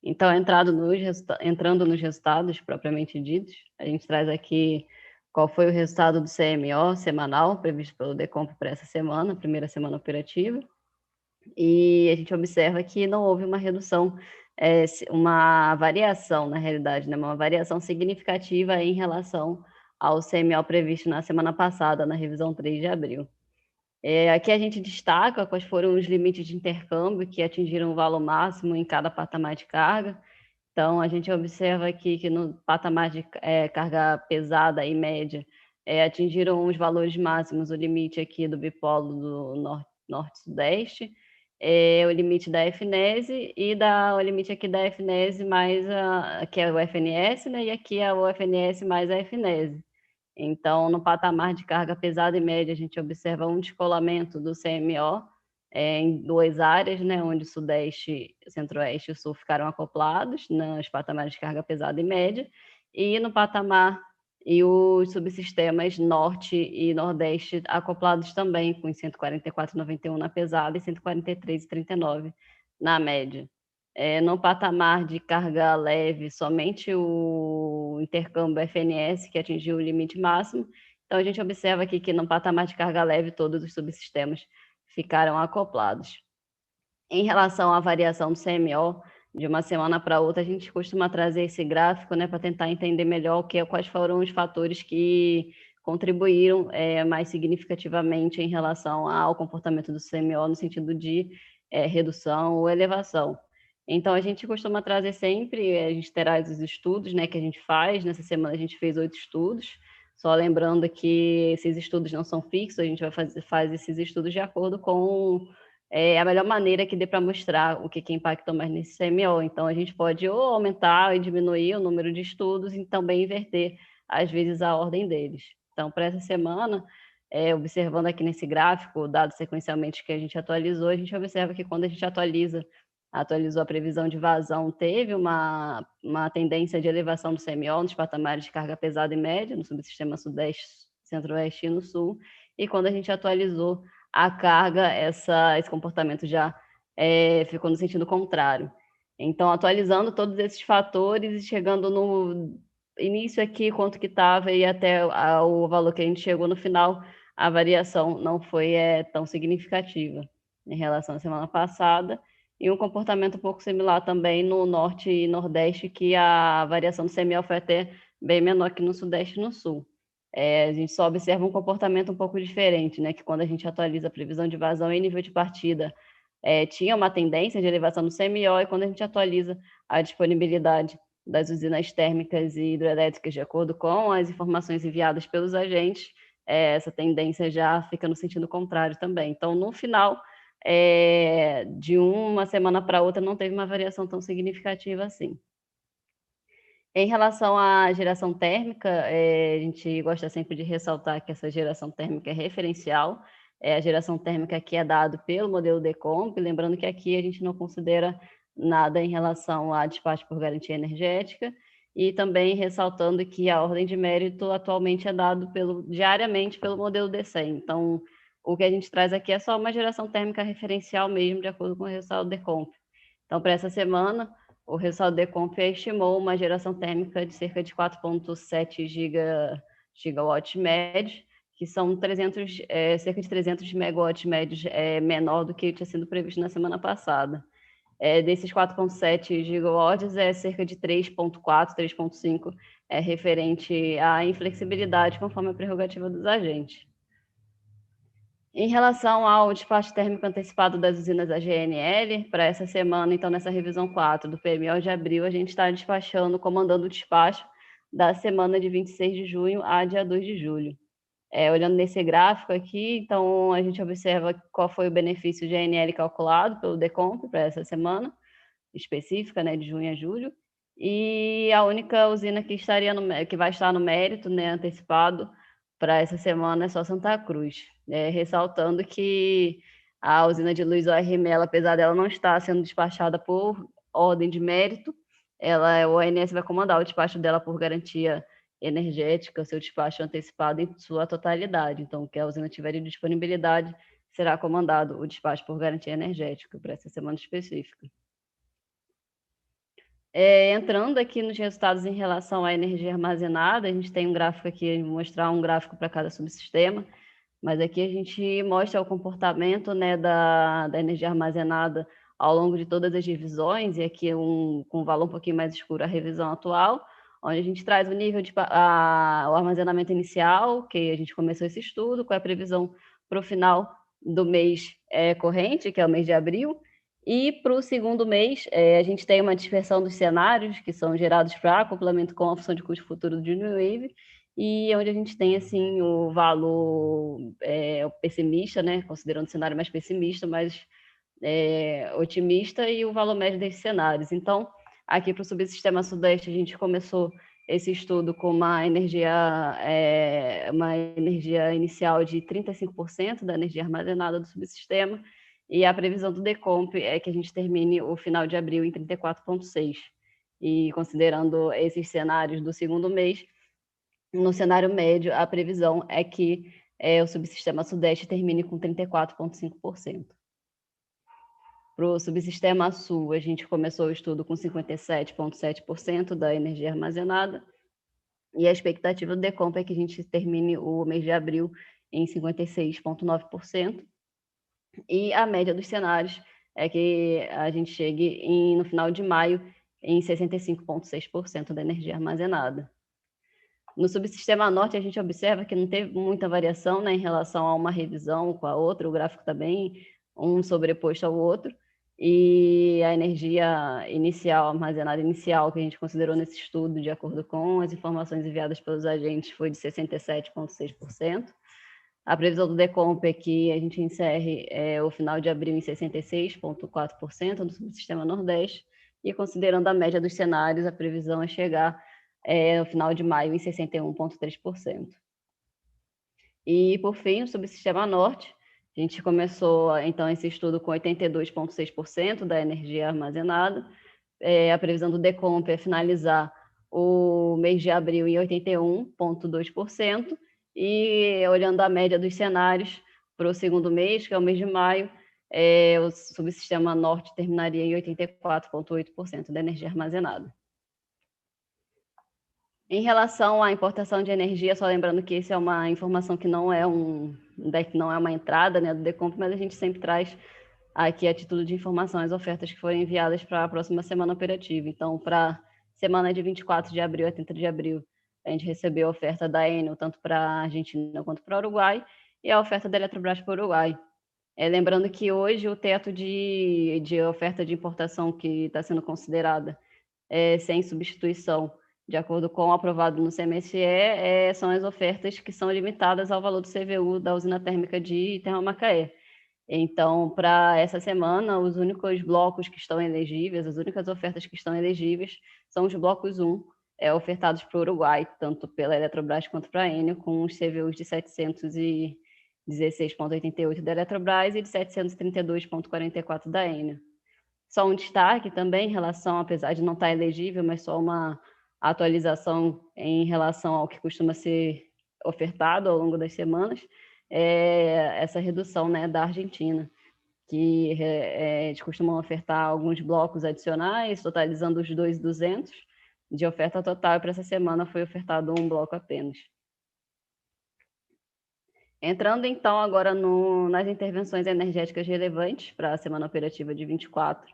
Então, entrando nos resultados propriamente ditos, a gente traz aqui qual foi o resultado do CMO semanal previsto pelo DECOMP para essa semana, primeira semana operativa, e a gente observa que não houve uma redução, uma variação, na realidade, né, uma variação significativa em relação ao CMO previsto na semana passada, na revisão 3 de abril. Aqui a gente destaca quais foram os limites de intercâmbio que atingiram o valor máximo em cada patamar de carga. Então, a gente observa aqui que no patamar de carga pesada e média, atingiram os valores máximos, o limite aqui do bipolo do norte-sudeste, o limite da FNES e o limite aqui da FNES mais que é o FNS, né? E aqui é o FNS mais a FNES. Então, no patamar de carga pesada e média, a gente observa um descolamento do CMO em duas áreas, né? Onde o Sudeste, Centro-Oeste e o Sul ficaram acoplados nos patamares de carga pesada e média, e no patamar e os subsistemas Norte e Nordeste acoplados também, com 144,91 na pesada e 143,39 na média. No patamar de carga leve, somente o intercâmbio FNS, que atingiu o limite máximo. Então, a gente observa aqui que no patamar de carga leve, todos os subsistemas ficaram acoplados. Em relação à variação do CMO, de uma semana para outra, a gente costuma trazer esse gráfico, né, para tentar entender melhor quais foram os fatores que contribuíram mais significativamente em relação ao comportamento do CMO no sentido de redução ou elevação. Então, a gente costuma trazer sempre, a gente terá os estudos, né, que a gente faz. Nessa semana a gente fez 8 estudos, só lembrando que esses estudos não são fixos, a gente vai fazer esses estudos de acordo com a melhor maneira que dê para mostrar o que impactou mais nesse CMO. Então, a gente pode ou aumentar e diminuir o número de estudos e também inverter, às vezes, a ordem deles. Então, para essa semana, observando aqui nesse gráfico, dados sequencialmente que a gente atualizou, a gente observa que quando a gente atualizou a previsão de vazão, teve uma tendência de elevação do CMO nos patamares de carga pesada e média, no subsistema Sudeste, Centro-Oeste e no Sul, e quando a gente atualizou a carga, esse comportamento já ficou no sentido contrário. Então, atualizando todos esses fatores e chegando no início aqui, quanto que estava, e até o valor que a gente chegou no final, a variação não foi tão significativa em relação à semana passada, e um comportamento um pouco similar também no Norte e Nordeste, que a variação do CMO foi até bem menor que no Sudeste e no Sul. A gente só observa um comportamento um pouco diferente, né? Que quando a gente atualiza a previsão de vazão em nível de partida, tinha uma tendência de elevação do CMO, e quando a gente atualiza a disponibilidade das usinas térmicas e hidrelétricas de acordo com as informações enviadas pelos agentes, essa tendência já fica no sentido contrário também. Então, no final, de uma semana para outra, não teve uma variação tão significativa assim. Em relação à geração térmica, a gente gosta sempre de ressaltar que essa geração térmica é referencial. A geração térmica aqui é dado pelo modelo DECOMP, lembrando que aqui a gente não considera nada em relação a despacho por garantia energética, e também ressaltando que a ordem de mérito atualmente é dado diariamente pelo modelo D100. Então, o que a gente traz aqui é só uma geração térmica referencial mesmo, de acordo com o resultado DECOMP. Então, para essa semana, o resultado DECOMP estimou uma geração térmica de cerca de 4,7 gigawatts médios, que são cerca de 300 megawatts médios menor do que tinha sido previsto na semana passada. Desses 4,7 gigawatts, cerca de 3,4, 3,5 é referente à inflexibilidade, conforme a prerrogativa dos agentes. Em relação ao despacho térmico antecipado das usinas da GNL, para essa semana, então, nessa revisão 4 do PMO de abril, a gente está despachando, comandando o despacho da semana de 26 de junho a dia 2 de julho. Olhando nesse gráfico aqui, então, a gente observa qual foi o benefício GNL calculado pelo Decomp para essa semana específica, né, de junho a julho, e a única usina que vai estar no mérito, né, antecipado para essa semana é só Santa Cruz, ressaltando que a usina de Luiz O.R. Mello, apesar dela não estar sendo despachada por ordem de mérito, o ONS vai comandar o despacho dela por garantia energética, seu despacho antecipado em sua totalidade. Então, o que a usina tiver de disponibilidade, será comandado o despacho por garantia energética para essa semana específica. Entrando aqui nos resultados em relação à energia armazenada, a gente tem um gráfico aqui, vou mostrar um gráfico para cada subsistema, mas aqui a gente mostra o comportamento, né, da energia armazenada ao longo de todas as revisões, e aqui com um valor um pouquinho mais escuro a revisão atual, onde a gente traz o nível de o armazenamento inicial, que a gente começou esse estudo, com a previsão para o final do mês corrente, que é o mês de abril, e para o segundo mês, a gente tem uma dispersão dos cenários que são gerados para acoplamento com a função de custo futuro do Junior Wave, e onde a gente tem assim o valor pessimista, né, considerando o cenário mais pessimista, mais otimista, e o valor médio desses cenários. Então, aqui para o subsistema Sudeste, a gente começou esse estudo com uma energia inicial de 35% da energia armazenada do subsistema, e a previsão do Decomp é que a gente termine o final de abril em 34,6%. E considerando esses cenários do segundo mês, no cenário médio, a previsão é que o subsistema Sudeste termine com 34,5%. Para o subsistema Sul, a gente começou o estudo com 57,7% da energia armazenada, e a expectativa do Decomp é que a gente termine o mês de abril em 56,9%, e a média dos cenários é que a gente chegue no final de maio em 65,6% da energia armazenada. No subsistema Norte, a gente observa que não teve muita variação, né, em relação a uma revisão com a outra, o gráfico está bem um sobreposto ao outro, e a energia inicial, armazenada inicial, que a gente considerou nesse estudo, de acordo com as informações enviadas pelos agentes, foi de 67,6%. A previsão do Decomp é que a gente encerre o final de abril em 66,4% no subsistema Nordeste, e considerando a média dos cenários, a previsão é chegar no final de maio em 61,3%. E, por fim, no subsistema Norte, a gente começou, então, esse estudo com 82,6% da energia armazenada. A previsão do Decomp é finalizar o mês de abril em 81,2%, e olhando a média dos cenários para o segundo mês, que é o mês de maio, o subsistema Norte terminaria em 84,8% da energia armazenada. Em relação à importação de energia, só lembrando que isso é uma informação que não é uma entrada, né, do Decomp, mas a gente sempre traz aqui a título de informação as ofertas que forem enviadas para a próxima semana operativa. Então, para a semana de 24 de abril a 30 de abril, a gente recebeu a oferta da Enel, tanto para a Argentina quanto para o Uruguai, e a oferta da Eletrobras para o Uruguai. Lembrando que hoje o teto de oferta de importação que está sendo considerada sem substituição, de acordo com o aprovado no CMSE, são as ofertas que são limitadas ao valor do CVU da usina térmica de Termomacaé. Então, para essa semana, os únicos blocos que estão elegíveis, as únicas ofertas que estão elegíveis são os blocos 1, ofertados para o Uruguai, tanto pela Eletrobras quanto para a Enel, com os CVUs de 716,88 da Eletrobras e de 732,44 da Enel. Só um destaque também em relação, apesar de não estar elegível, mas só uma atualização em relação ao que costuma ser ofertado ao longo das semanas, essa redução, né, da Argentina, que eles costumam ofertar alguns blocos adicionais, totalizando os 2.200 de oferta total, e para essa semana foi ofertado um bloco apenas. Entrando, então, agora nas intervenções energéticas relevantes para a semana operativa de 24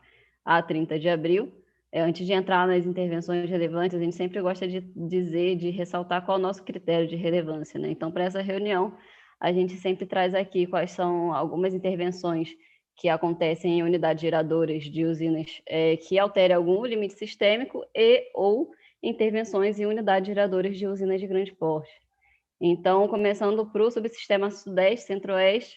a 30 de abril. Antes de entrar nas intervenções relevantes, a gente sempre gosta de dizer, de ressaltar qual é o nosso critério de relevância, né? Então, para essa reunião, a gente sempre traz aqui quais são algumas intervenções que acontecem em unidades geradoras de usinas que alterem algum limite sistêmico e ou intervenções em unidades geradoras de usinas de grande porte. Então, começando para o subsistema Sudeste, Centro-Oeste,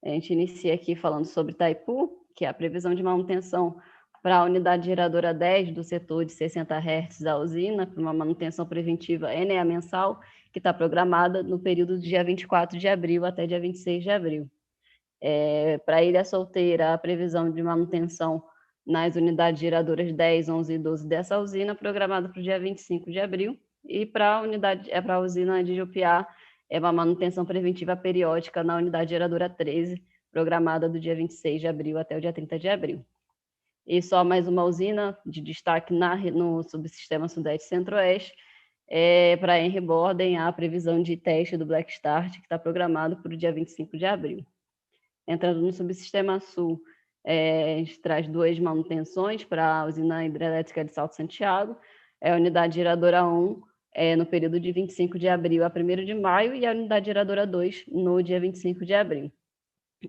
a gente inicia aqui falando sobre Itaipu, que é a previsão de manutenção para a unidade geradora 10 do setor de 60 Hz da usina, para uma manutenção preventiva ENEA mensal, que está programada no período do dia 24 de abril até dia 26 de abril. Para a Ilha Solteira, a previsão de manutenção nas unidades geradoras 10, 11 e 12 dessa usina, programada para o dia 25 de abril, e para a usina de Jupiá, uma manutenção preventiva periódica na unidade geradora 13, programada do dia 26 de abril até o dia 30 de abril. E só mais uma usina de destaque no subsistema Sudeste Centro-Oeste, para a Henry Borden, a previsão de teste do Black Start, que está programado para o dia 25 de abril. Entrando no subsistema Sul, a gente traz 2 manutenções para a usina hidrelétrica de Salto Santiago, a unidade geradora 1, no período de 25 de abril a 1º de maio, e a unidade geradora 2, no dia 25 de abril.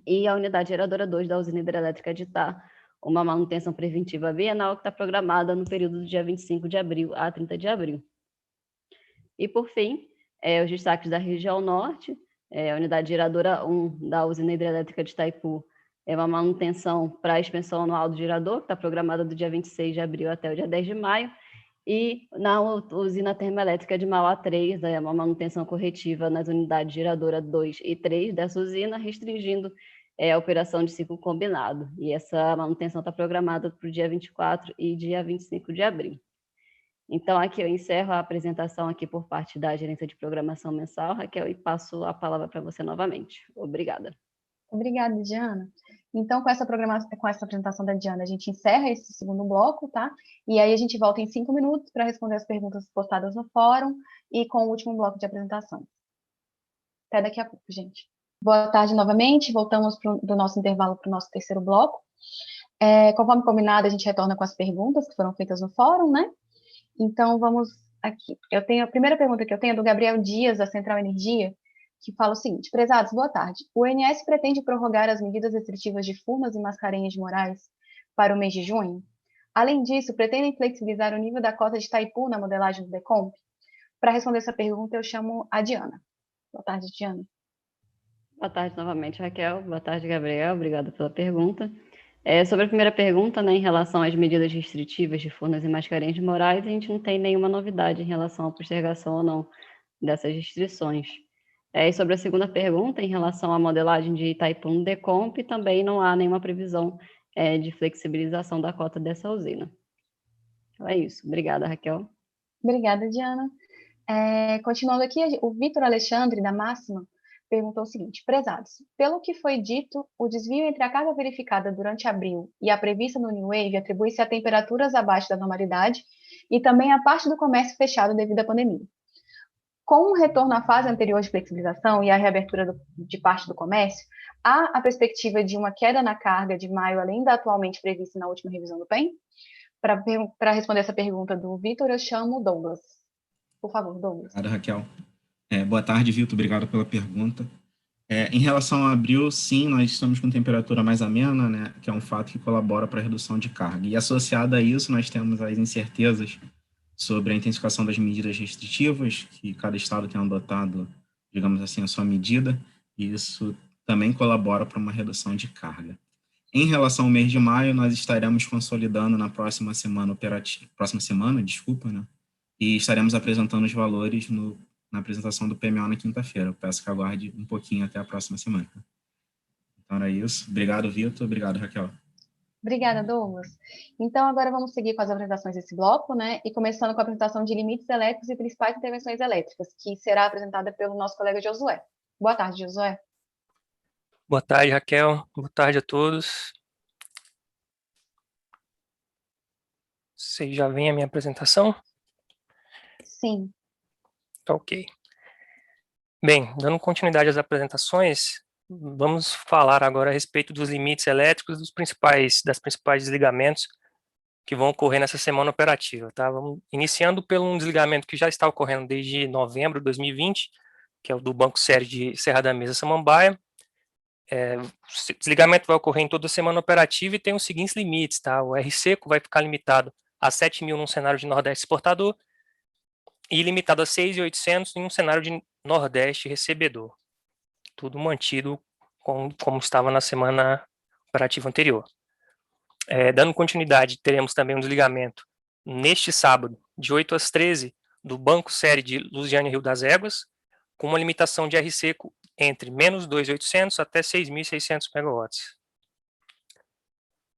E a unidade geradora 2 da usina hidrelétrica de Itá, uma manutenção preventiva bienal que está programada no período do dia 25 de abril a 30 de abril. E, por fim, os destaques da região norte, a unidade geradora 1 da usina hidrelétrica de Itaipu, uma manutenção para a expensão anual do gerador, que está programada do dia 26 de abril até o dia 10 de maio, e na usina termoelétrica de Mauá 3, uma manutenção corretiva nas unidades geradora 2 e 3 dessa usina, restringindo a operação de ciclo combinado. E essa manutenção está programada para o dia 24 e dia 25 de abril. Então, aqui eu encerro a apresentação aqui por parte da Gerência de Programação Mensal, Raquel, e passo a palavra para você novamente. Obrigada. Obrigada, Diana. Então, com essa apresentação da Diana, a gente encerra esse segundo bloco, tá? E aí a gente volta em 5 minutos para responder as perguntas postadas no fórum e com o último bloco de apresentação. Até daqui a pouco, gente. Boa tarde novamente, voltamos do nosso intervalo para o nosso terceiro bloco. Conforme combinado, a gente retorna com as perguntas que foram feitas no fórum, né? Então, vamos aqui. A primeira pergunta que eu tenho é do Gabriel Dias, da Central Energia, que fala o seguinte: prezados, boa tarde. O ONS pretende prorrogar as medidas restritivas de Furnas e Mascarenhas de Moraes para o mês de junho? Além disso, pretendem flexibilizar o nível da cota de Itaipu na modelagem do DECOMP? Para responder essa pergunta, eu chamo a Diana. Boa tarde, Diana. Boa tarde novamente, Raquel. Boa tarde, Gabriel. Obrigada pela pergunta. Sobre a primeira pergunta, né, em relação às medidas restritivas de Furnas e Mascarenhas de Moraes, a gente não tem nenhuma novidade em relação à postergação ou não dessas restrições. E sobre a segunda pergunta, em relação à modelagem de Itaipu no DECOMP, também não há nenhuma previsão de flexibilização da cota dessa usina. Então é isso. Obrigada, Raquel. Obrigada, Diana. Continuando aqui, o Vitor Alexandre, da Máxima, perguntou o seguinte: prezados, pelo que foi dito, o desvio entre a carga verificada durante abril e a prevista no New Wave atribui-se a temperaturas abaixo da normalidade e também a parte do comércio fechado devido à pandemia. Com o retorno à fase anterior de flexibilização e a reabertura de parte do comércio, há a perspectiva de uma queda na carga de maio, além da atualmente prevista na última revisão do PEM? Para responder essa pergunta do Vitor, eu chamo Douglas. Por favor, Douglas. Obrigado, Raquel. Boa tarde, Vitor. Obrigado pela pergunta. Em relação a abril, sim, nós estamos com temperatura mais amena, né, que é um fato que colabora para a redução de carga. E associado a isso, nós temos as incertezas sobre a intensificação das medidas restritivas, que cada estado tem adotado, digamos assim, a sua medida, e isso também colabora para uma redução de carga. Em relação ao mês de maio, nós estaremos consolidando na próxima semana, né, e estaremos apresentando os valores na apresentação do PMO na quinta-feira. Eu peço que aguarde um pouquinho até a próxima semana. Então era isso. Obrigado, Vitor. Obrigado, Raquel. Obrigada, Douglas. Então, agora vamos seguir com as apresentações desse bloco, né? E começando com a apresentação de limites elétricos e principais intervenções elétricas, que será apresentada pelo nosso colega Josué. Boa tarde, Josué. Boa tarde, Raquel. Boa tarde a todos. Vocês já veem a minha apresentação? Sim. Ok. Bem, dando continuidade às apresentações, vamos falar agora a respeito dos limites elétricos das principais desligamentos que vão ocorrer nessa semana operativa, tá? Vamos iniciando pelo um desligamento que já está ocorrendo desde novembro de 2020, que é o do Banco Sério de Serra da Mesa Samambaia. O desligamento vai ocorrer em toda a semana operativa e tem os seguintes limites, tá? O R seco vai ficar limitado a 7.000 num cenário de Nordeste exportador e limitado a 6.800 em um cenário de Nordeste recebedor. Tudo mantido como estava na semana operativa anterior. Dando continuidade, teremos também um desligamento neste sábado, de 8 às 13, do Banco Série de Lusiânia e Rio das Éguas, com uma limitação de R seco entre menos 2.800 até 6.600 megawatts.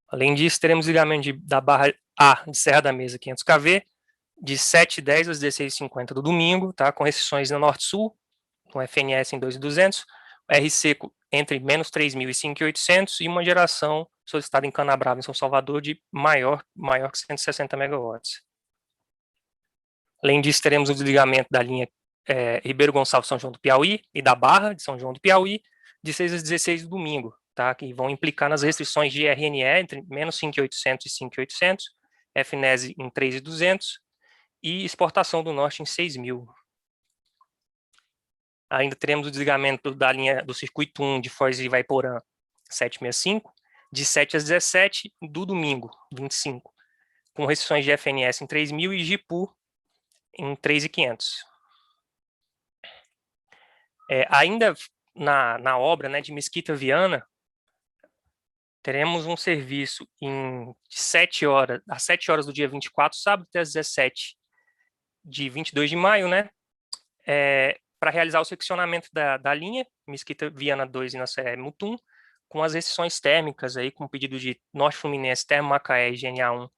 Além disso, teremos desligamento da barra A de Serra da Mesa 500 kV, de 7h10 às 16h50 do domingo, tá, com restrições na Norte-Sul, com FNS em 2.200, R seco entre menos 3.000 e 5.800 e uma geração solicitada em Canabrava, em São Salvador, de maior que 160 megawatts. Além disso, teremos o desligamento da linha Ribeiro Gonçalves, São João do Piauí, e da Barra de São João do Piauí, de 6 às 16 do domingo, tá, que vão implicar nas restrições de RNE entre menos 5.800 e 5.800, FNES em 3.200 e exportação do Norte em 6.000. Ainda teremos o desligamento da linha do Circuito 1 de Foz e Ivaiporã 765, de 7 às 17 do domingo, 25, com restrições de FNS em 3.000 e GIPU em 3.500. Ainda na obra, né, de Mesquita Viana, teremos um serviço às 7 horas do dia 24, sábado, até às 17 de 22 de maio, né, para realizar o seccionamento da linha Mesquita Viana 2 e na CE Mutum, com as restrições térmicas, aí, com o pedido de Norte Fluminense, Termo Macaé e GNA1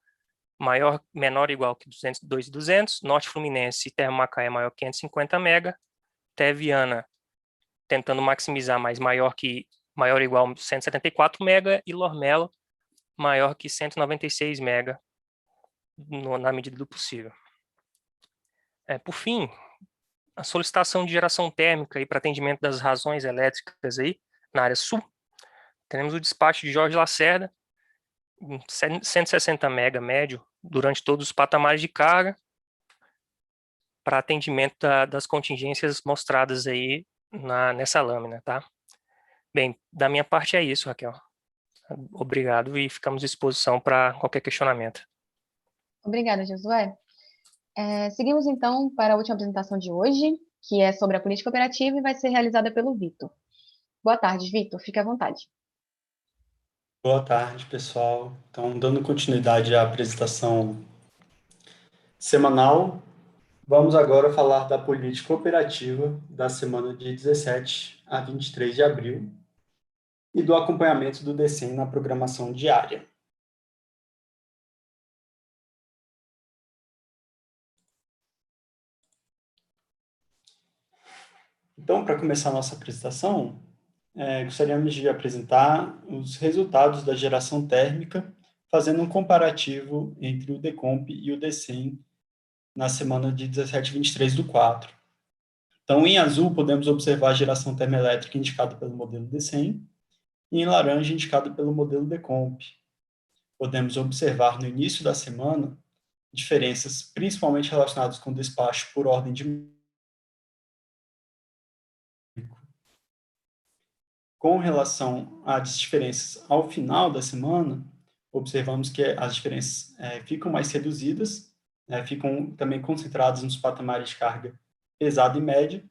menor ou igual que 2.200, Norte Fluminense e Termo Macaé maior que 550 MB, TE Viana tentando maximizar, mas maior ou igual a 174 MB, e Lormelo maior que 196 MB, na medida do possível. Por fim, a solicitação de geração térmica para atendimento das razões elétricas aí, na área sul, teremos o despacho de Jorge Lacerda, 160 MB médio, durante todos os patamares de carga, para atendimento das contingências mostradas aí nessa lâmina, tá? Bem, da minha parte é isso, Raquel. Obrigado e ficamos à disposição para qualquer questionamento. Obrigada, Josué. Seguimos, então, para a última apresentação de hoje, que é sobre a política operativa e vai ser realizada pelo Vitor. Boa tarde, Vitor. Fique à vontade. Boa tarde, pessoal. Então, dando continuidade à apresentação semanal, vamos agora falar da política operativa da semana de 17 a 23 de abril e do acompanhamento do DECEM na programação diária. Então, para começar a nossa apresentação, gostaríamos de apresentar os resultados da geração térmica, fazendo um comparativo entre o DECOMP e o DECEM na semana de 17 a 23 do 4. Então, em azul, podemos observar a geração termoelétrica indicada pelo modelo DECEM, e em laranja, indicada pelo modelo DECOMP. Podemos observar no início da semana diferenças principalmente relacionadas com despacho por ordem de... Com relação às diferenças ao final da semana, observamos que as diferenças ficam mais reduzidas, ficam também concentradas nos patamares de carga pesada e média,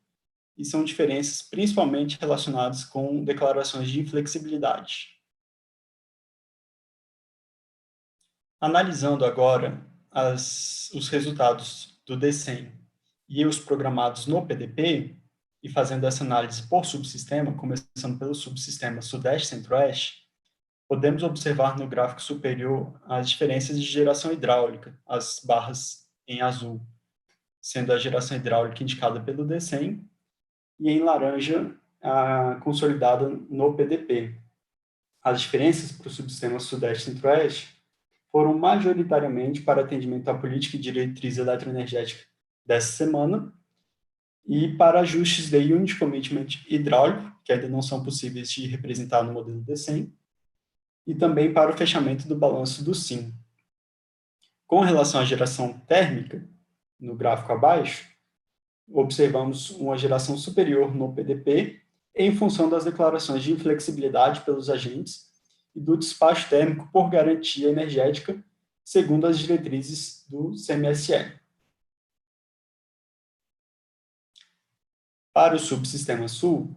e são diferenças principalmente relacionadas com declarações de inflexibilidade. Analisando agora os resultados do DECEM e os programados no PDP, e fazendo essa análise por subsistema, começando pelo subsistema Sudeste-Centro-Oeste, podemos observar no gráfico superior as diferenças de geração hidráulica, as barras em azul, sendo a geração hidráulica indicada pelo DECEM, e em laranja, a consolidada no PDP. As diferenças para o subsistema Sudeste-Centro-Oeste foram majoritariamente para atendimento à política e diretriz eletroenergética dessa semana, e para ajustes de Unit Commitment hidráulico, que ainda não são possíveis de representar no modelo DECEM, e também para o fechamento do balanço do SIM. Com relação à geração térmica, no gráfico abaixo, observamos uma geração superior no PDP em função das declarações de inflexibilidade pelos agentes e do despacho térmico por garantia energética, segundo as diretrizes do CMSE. Para o subsistema sul,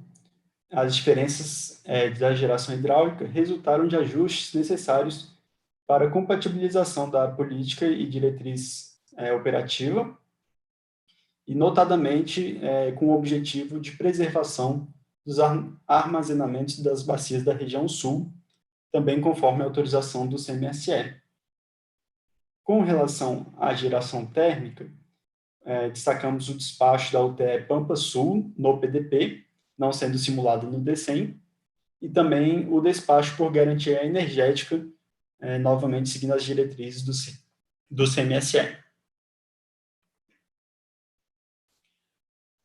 as diferenças da geração hidráulica resultaram de ajustes necessários para a compatibilização da política e diretriz operativa, e notadamente com o objetivo de preservação dos armazenamentos das bacias da região sul, também conforme a autorização do CMSE. Com relação à geração térmica, destacamos o despacho da UTE Pampa Sul no PDP, não sendo simulado no DECEM, e também o despacho por garantia energética, novamente seguindo as diretrizes do CMSE.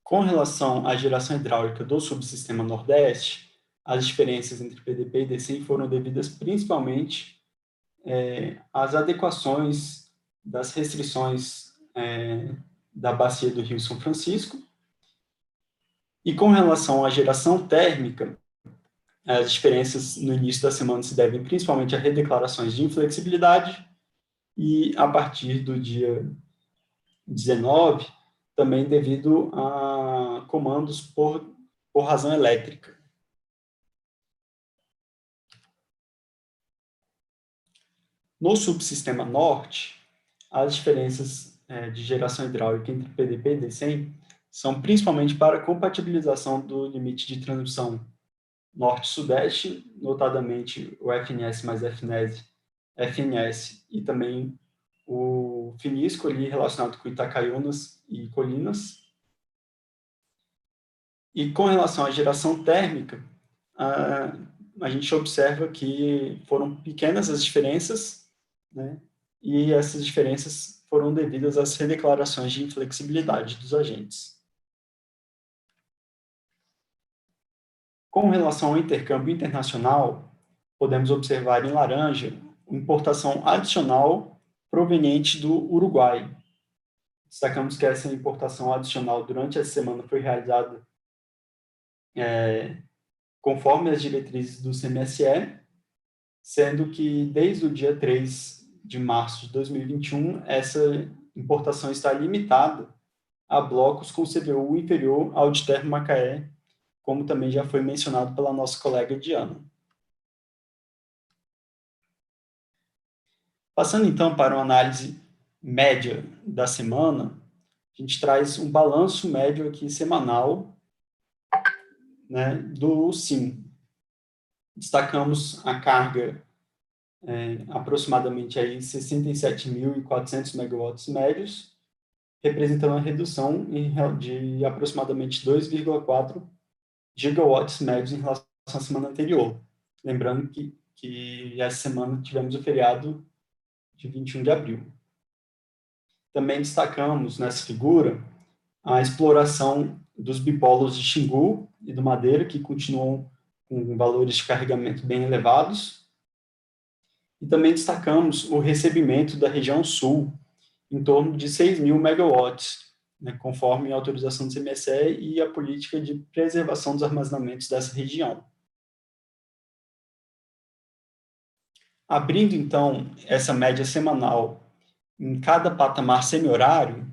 Com relação à geração hidráulica do subsistema Nordeste, as diferenças entre PDP e DECEM foram devidas principalmente às adequações das restrições da bacia do Rio São Francisco. E com relação à geração térmica, as diferenças no início da semana se devem principalmente a redeclarações de inflexibilidade e, a partir do dia 19, também devido a comandos por razão elétrica. No subsistema norte, as diferenças de geração hidráulica entre PDP e DECEM são principalmente para a compatibilização do limite de transmissão norte-sudeste, notadamente o FNS mais FNS e também o Finisco ali relacionado com Itacaiunas e Colinas. E com relação à geração térmica, a gente observa que foram pequenas as diferenças, né? E essas diferenças foram devidas às redeclarações de inflexibilidade dos agentes. Com relação ao intercâmbio internacional, podemos observar em laranja importação adicional proveniente do Uruguai. Destacamos que essa importação adicional durante essa semana foi realizada conforme as diretrizes do CMSE, sendo que desde o dia 3 de março de 2021, essa importação está limitada a blocos com CVU inferior ao de Termo-Macaé, como também já foi mencionado pela nossa colega Diana. Passando então para uma análise média da semana, a gente traz um balanço médio aqui semanal, né, do SIM. Destacamos a carga aproximadamente aí 67.400 megawatts médios, representando uma redução de aproximadamente 2,4 gigawatts médios em relação à semana anterior. Lembrando que essa semana tivemos o feriado de 21 de abril. Também destacamos nessa figura a exploração dos bipolos de Xingu e do Madeira, que continuam com valores de carregamento bem elevados. E também destacamos o recebimento da região sul, em torno de 6.000 megawatts, né, conforme a autorização do CMSE e a política de preservação dos armazenamentos dessa região. Abrindo, então, essa média semanal em cada patamar semi-horário,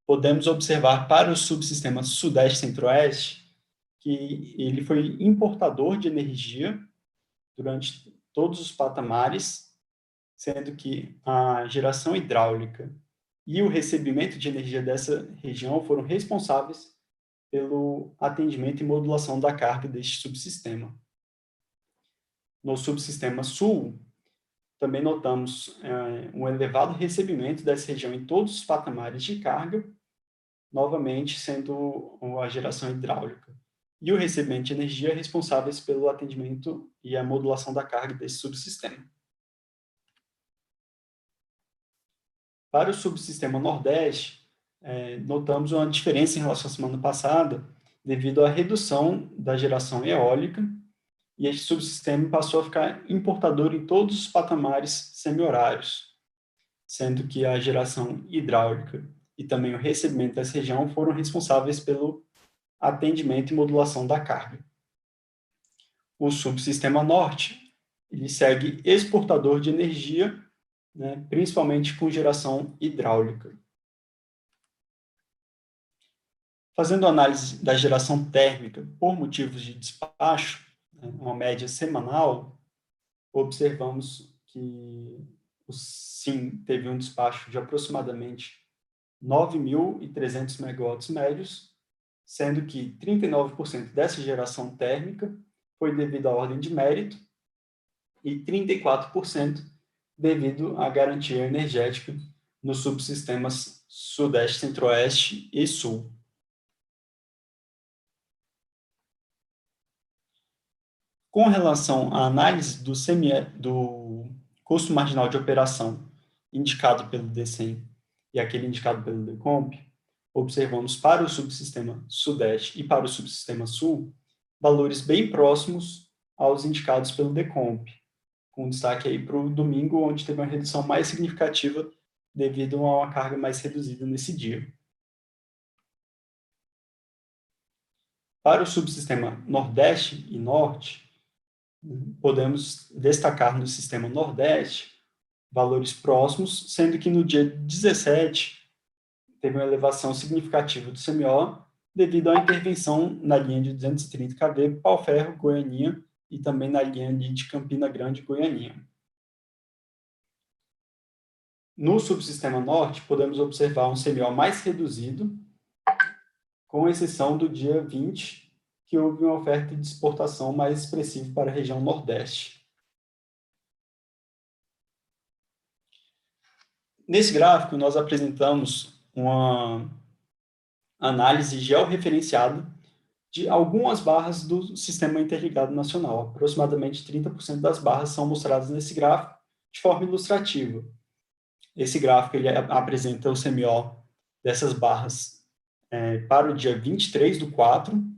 podemos observar para o subsistema Sudeste-Centro-Oeste que ele foi importador de energia durante todos os patamares, sendo que a geração hidráulica e o recebimento de energia dessa região foram responsáveis pelo atendimento e modulação da carga deste subsistema. No subsistema Sul, também notamos um elevado recebimento dessa região em todos os patamares de carga, novamente sendo a geração hidráulica e o recebimento de energia responsáveis pelo atendimento e a modulação da carga desse subsistema. Para o subsistema Nordeste, notamos uma diferença em relação à semana passada, devido à redução da geração eólica, e este subsistema passou a ficar importador em todos os patamares semi-horários, sendo que a geração hidráulica e também o recebimento dessa região foram responsáveis pelo atendimento e modulação da carga. O subsistema norte, ele segue exportador de energia, né, principalmente com geração hidráulica. Fazendo análise da geração térmica por motivos de despacho, né, uma média semanal, observamos que o SIM teve um despacho de aproximadamente 9.300 megawatts médios, sendo que 39% dessa geração térmica foi devido à ordem de mérito e 34% devido à garantia energética nos subsistemas Sudeste, Centro-Oeste e Sul. Com relação à análise do custo marginal de operação indicado pelo DECEM e aquele indicado pelo DECOMP, observamos para o subsistema Sudeste e para o subsistema Sul valores bem próximos aos indicados pelo DECOMP, com destaque aí para o domingo, onde teve uma redução mais significativa devido a uma carga mais reduzida nesse dia. Para o subsistema Nordeste e Norte, podemos destacar no sistema Nordeste valores próximos, sendo que no dia 17 teve uma elevação significativa do CMO devido à intervenção na linha de 230 kV Pau-Ferro, Goianinha, e também na linha de Campina Grande, Goianinha. No subsistema Norte, podemos observar um CMO mais reduzido, com exceção do dia 20, que houve uma oferta de exportação mais expressiva para a região Nordeste. Nesse gráfico, nós apresentamos uma análise georreferenciada de algumas barras do Sistema Interligado Nacional. Aproximadamente 30% das barras são mostradas nesse gráfico de forma ilustrativa. Esse gráfico ele apresenta o CMO dessas barras para o dia 23/4,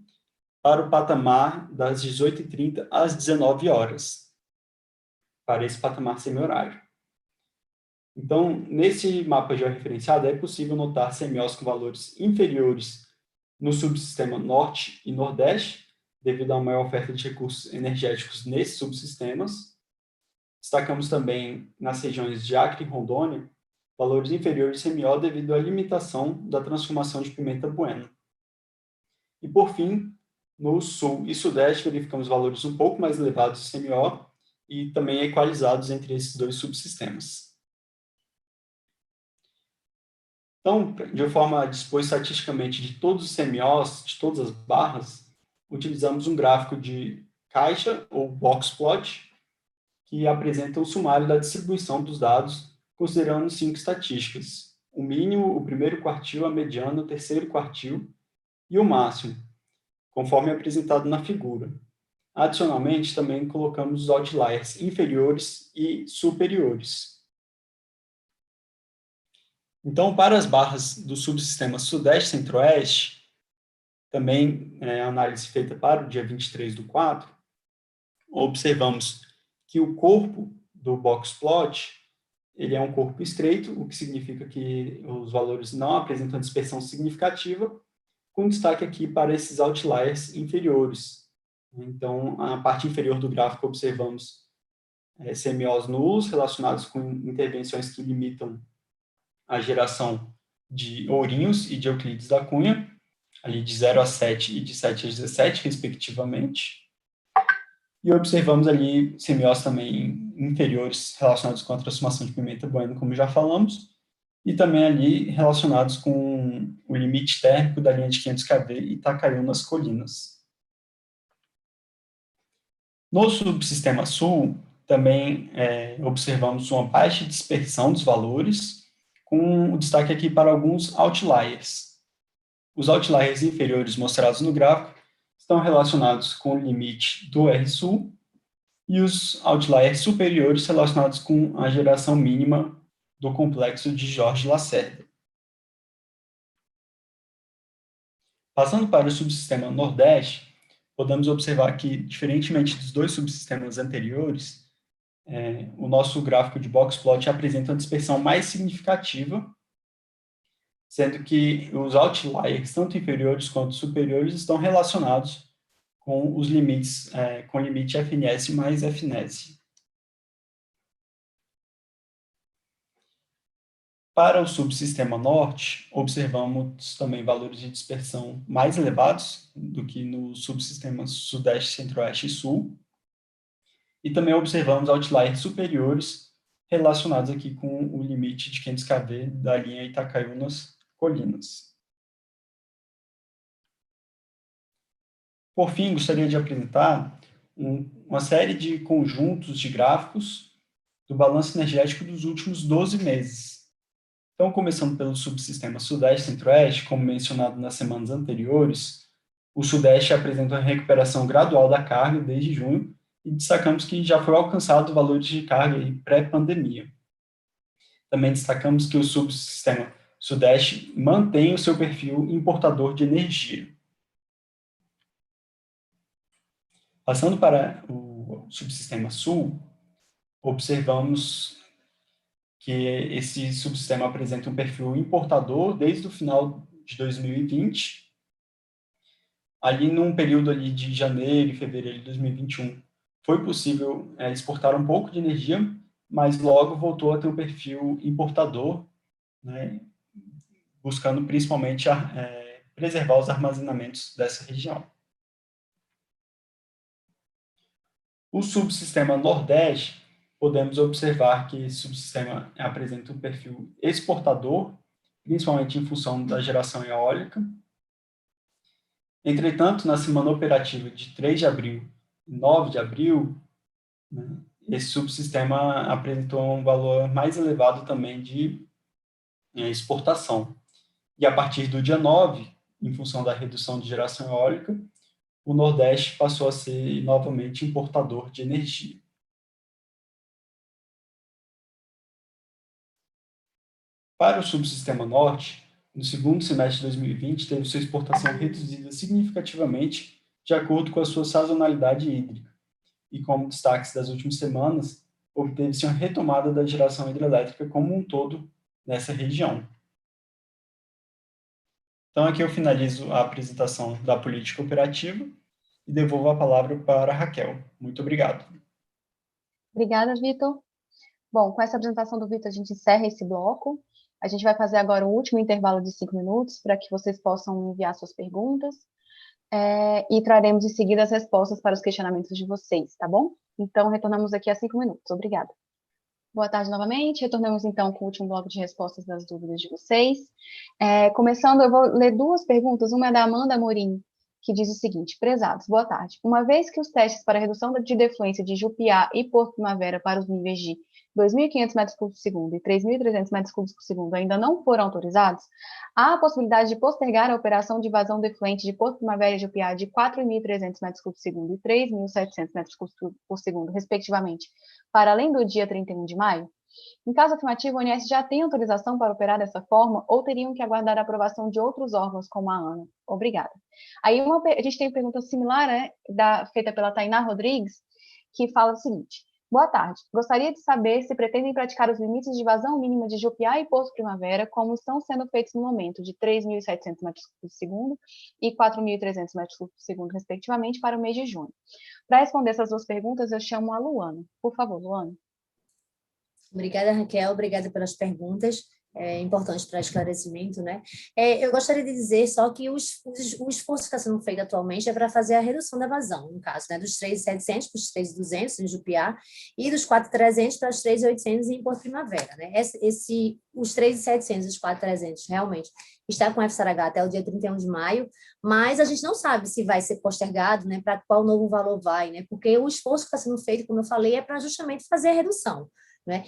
para o patamar das 18h30 às 19 horas, para esse patamar semi-horário. Então, nesse mapa georreferenciado, é possível notar CMOs com valores inferiores no subsistema Norte e Nordeste, devido à maior oferta de recursos energéticos nesses subsistemas. Destacamos também nas regiões de Acre e Rondônia, valores inferiores de CMO devido à limitação da transformação de pimenta bueno. E, por fim, no Sul e Sudeste, verificamos valores um pouco mais elevados de CMO e também equalizados entre esses dois subsistemas. Então, de forma a dispor estatisticamente de todos os CMOs, de todas as barras, utilizamos um gráfico de caixa ou box plot, que apresenta o sumário da distribuição dos dados, considerando 5 estatísticas: o mínimo, o primeiro quartil, a mediana, o terceiro quartil e o máximo, conforme apresentado na figura. Adicionalmente, também colocamos os outliers inferiores e superiores. Então, para as barras do subsistema Sudeste e Centro-Oeste, também análise feita para o dia 23/4, observamos que o corpo do box plot ele é um corpo estreito, o que significa que os valores não apresentam dispersão significativa, com destaque aqui para esses outliers inferiores. Então, a parte inferior do gráfico observamos CMOs nulos relacionados com intervenções que limitam a geração de Ourinhos e de Euclides da Cunha, ali de 0 a 7 e de 7 a 17, respectivamente. E observamos ali CMOs também inferiores relacionados com a transformação de pimenta bueno, como já falamos, e também ali relacionados com o limite térmico da linha de 500 kV Itacaiu nas Colinas. No subsistema Sul, também observamos uma baixa dispersão dos valores, com o destaque aqui para alguns outliers. Os outliers inferiores mostrados no gráfico estão relacionados com o limite do RSU e os outliers superiores relacionados com a geração mínima do complexo de Jorge Lacerda. Passando para o subsistema Nordeste, podemos observar que, diferentemente dos dois subsistemas anteriores, o nosso gráfico de box plot apresenta uma dispersão mais significativa, sendo que os outliers, tanto inferiores quanto superiores, estão relacionados com os limites, com o limite FNS mais FNS. Para o subsistema norte, observamos também valores de dispersão mais elevados do que no subsistema sudeste, centro-oeste e sul. E também observamos outliers superiores relacionados aqui com o limite de 500 kV da linha Itacaiunas-Colinas. Por fim, gostaria de apresentar uma série de conjuntos de gráficos do balanço energético dos últimos 12 meses. Então, começando pelo subsistema Sudeste-Centro-Oeste, como mencionado nas semanas anteriores, o Sudeste apresenta uma recuperação gradual da carga desde junho e destacamos que já foi alcançado valores de carga pré-pandemia. Também destacamos que o subsistema Sudeste mantém o seu perfil importador de energia. Passando para o subsistema Sul, observamos que esse subsistema apresenta um perfil importador desde o final de 2020, ali num período ali de janeiro e fevereiro de 2021, foi possível exportar um pouco de energia, mas logo voltou a ter um perfil importador, né, buscando principalmente preservar os armazenamentos dessa região. O subsistema Nordeste, podemos observar que esse subsistema apresenta um perfil exportador, principalmente em função da geração eólica. Entretanto, na semana operativa de 3 de abril e 9 de abril, né, esse subsistema apresentou um valor mais elevado também de exportação. E a partir do dia 9, em função da redução de geração eólica, o Nordeste passou a ser novamente importador de energia. Para o subsistema Norte, no segundo semestre de 2020, teve sua exportação reduzida significativamente de acordo com a sua sazonalidade hídrica. E como destaques das últimas semanas, obteve-se uma retomada da geração hidrelétrica como um todo nessa região. Então, aqui eu finalizo a apresentação da política operativa e devolvo a palavra para a Raquel. Muito obrigado. Obrigada, Vitor. Bom, com essa apresentação do Vitor, a gente encerra esse bloco. A gente vai fazer agora um último intervalo de 5 minutos para que vocês possam enviar suas perguntas e traremos em seguida as respostas para os questionamentos de vocês, tá bom? Então, retornamos aqui a 5 minutos. Obrigada. Boa tarde novamente. Retornamos, então, com o último bloco de respostas das dúvidas de vocês. Começando, eu vou ler 2 perguntas. Uma é da Amanda Amorim, que diz o seguinte: prezados, boa tarde. Uma vez que os testes para redução de defluência de Jupiá e Porto Primavera para os níveis de 2.500 metros cúbicos por segundo e 3.300 metros cúbicos por segundo ainda não foram autorizados, há a possibilidade de postergar a operação de vazão defluente de Porto Primavera e Jupiá de 4.300 metros cúbicos por segundo e 3.700 metros cúbicos por segundo, respectivamente, para além do dia 31 de maio? Em caso afirmativo, o ONS já tem autorização para operar dessa forma ou teriam que aguardar a aprovação de outros órgãos, como a ANA? Obrigada. Aí a gente tem uma pergunta similar, feita pela Tainá Rodrigues, que fala o seguinte: boa tarde. Gostaria de saber se pretendem praticar os limites de vazão mínima de Jupiá e Porto Primavera, como estão sendo feitos no momento, de 3.700 metros por segundo e 4.300 metros por segundo, respectivamente, para o mês de junho. Para responder essas 2 perguntas, eu chamo a Luana. Por favor, Luana. Obrigada, Raquel. Obrigada pelas perguntas. Importantes para esclarecimento, né? Eu gostaria de dizer só que o esforço que está sendo feito atualmente é para fazer a redução da vazão, no caso, né, dos 3.700 para os 3.200 em Jupiá e dos 4.300 para os 3.800 em Porto Primavera, né? Os 3.700 e os 4.300 realmente está com FSARH até o dia 31 de maio, mas a gente não sabe se vai ser postergado, né, para qual novo valor vai, né? Porque o esforço que está sendo feito, como eu falei, é para justamente fazer a redução. Né?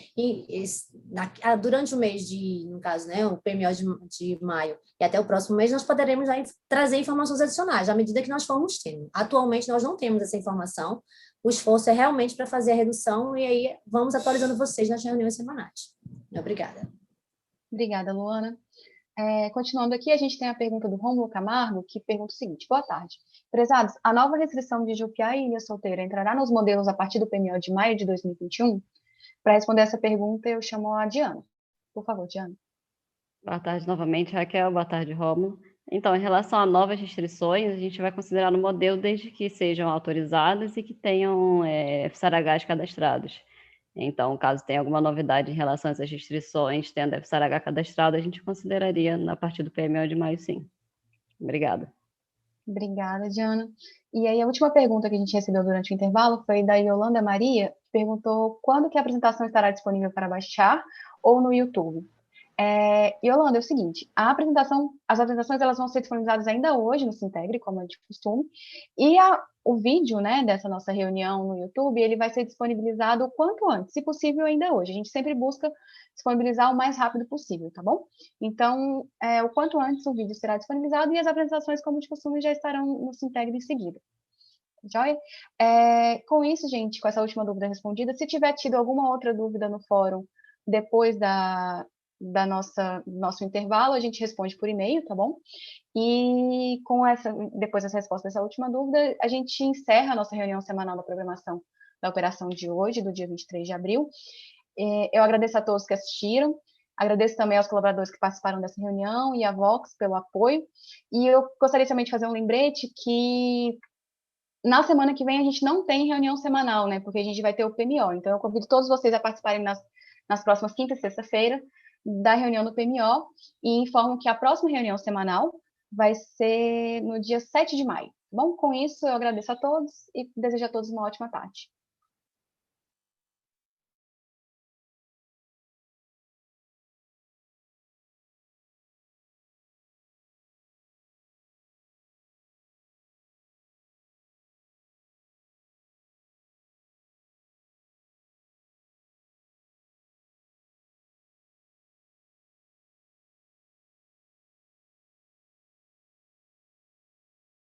Durante o mês no caso, né, o PMO de maio e até o próximo mês, nós poderemos trazer informações adicionais, à medida que nós formos tendo. Atualmente, nós não temos essa informação, o esforço é realmente para fazer a redução e aí vamos atualizando vocês nas reuniões semanais. Obrigada. Obrigada, Luana. Continuando aqui, a gente tem a pergunta do Rômulo Camargo, que pergunta o seguinte: boa tarde. Prezados, a nova restrição de Jupiá e Ilha Solteira entrará nos modelos a partir do PMO de maio de 2021? Para responder essa pergunta, eu chamo a Diana. Por favor, Diana. Boa tarde novamente, Raquel. Boa tarde, Rômulo. Então, em relação a novas restrições, a gente vai considerar no modelo desde que sejam autorizadas e que tenham FSARHs cadastrados. Então, caso tenha alguma novidade em relação a essas restrições, tendo FSARH cadastrado, a gente consideraria a partir do PMO de maio, sim. Obrigada. Obrigada, Diana. E aí, a última pergunta que a gente recebeu durante o intervalo foi da Yolanda Maria, que perguntou quando que a apresentação estará disponível para baixar ou no YouTube. Yolanda, é o seguinte, as apresentações elas vão ser disponibilizadas ainda hoje no Sintegre, como é de costume, e o vídeo, né, dessa nossa reunião no YouTube, ele vai ser disponibilizado o quanto antes, se possível ainda hoje. A gente sempre busca disponibilizar o mais rápido possível, tá bom? Então, o quanto antes o vídeo será disponibilizado e as apresentações, como de costume, já estarão no Sintegre em seguida. Joia? Com isso, gente, com essa última dúvida respondida, se tiver tido alguma outra dúvida no fórum depois nosso intervalo, a gente responde por e-mail, tá bom? E depois dessa resposta dessa última dúvida, a gente encerra a nossa reunião semanal da programação da operação de hoje, do dia 23 de abril. Eu agradeço a todos que assistiram, agradeço também aos colaboradores que participaram dessa reunião e à Vox pelo apoio. E eu gostaria também de fazer um lembrete que na semana que vem a gente não tem reunião semanal, né? Porque a gente vai ter o PMO. Então, eu convido todos vocês a participarem nas próximas quinta e sexta-feira da reunião do PMO e informo que a próxima reunião semanal vai ser no dia 7 de maio. Bom, com isso eu agradeço a todos e desejo a todos uma ótima tarde.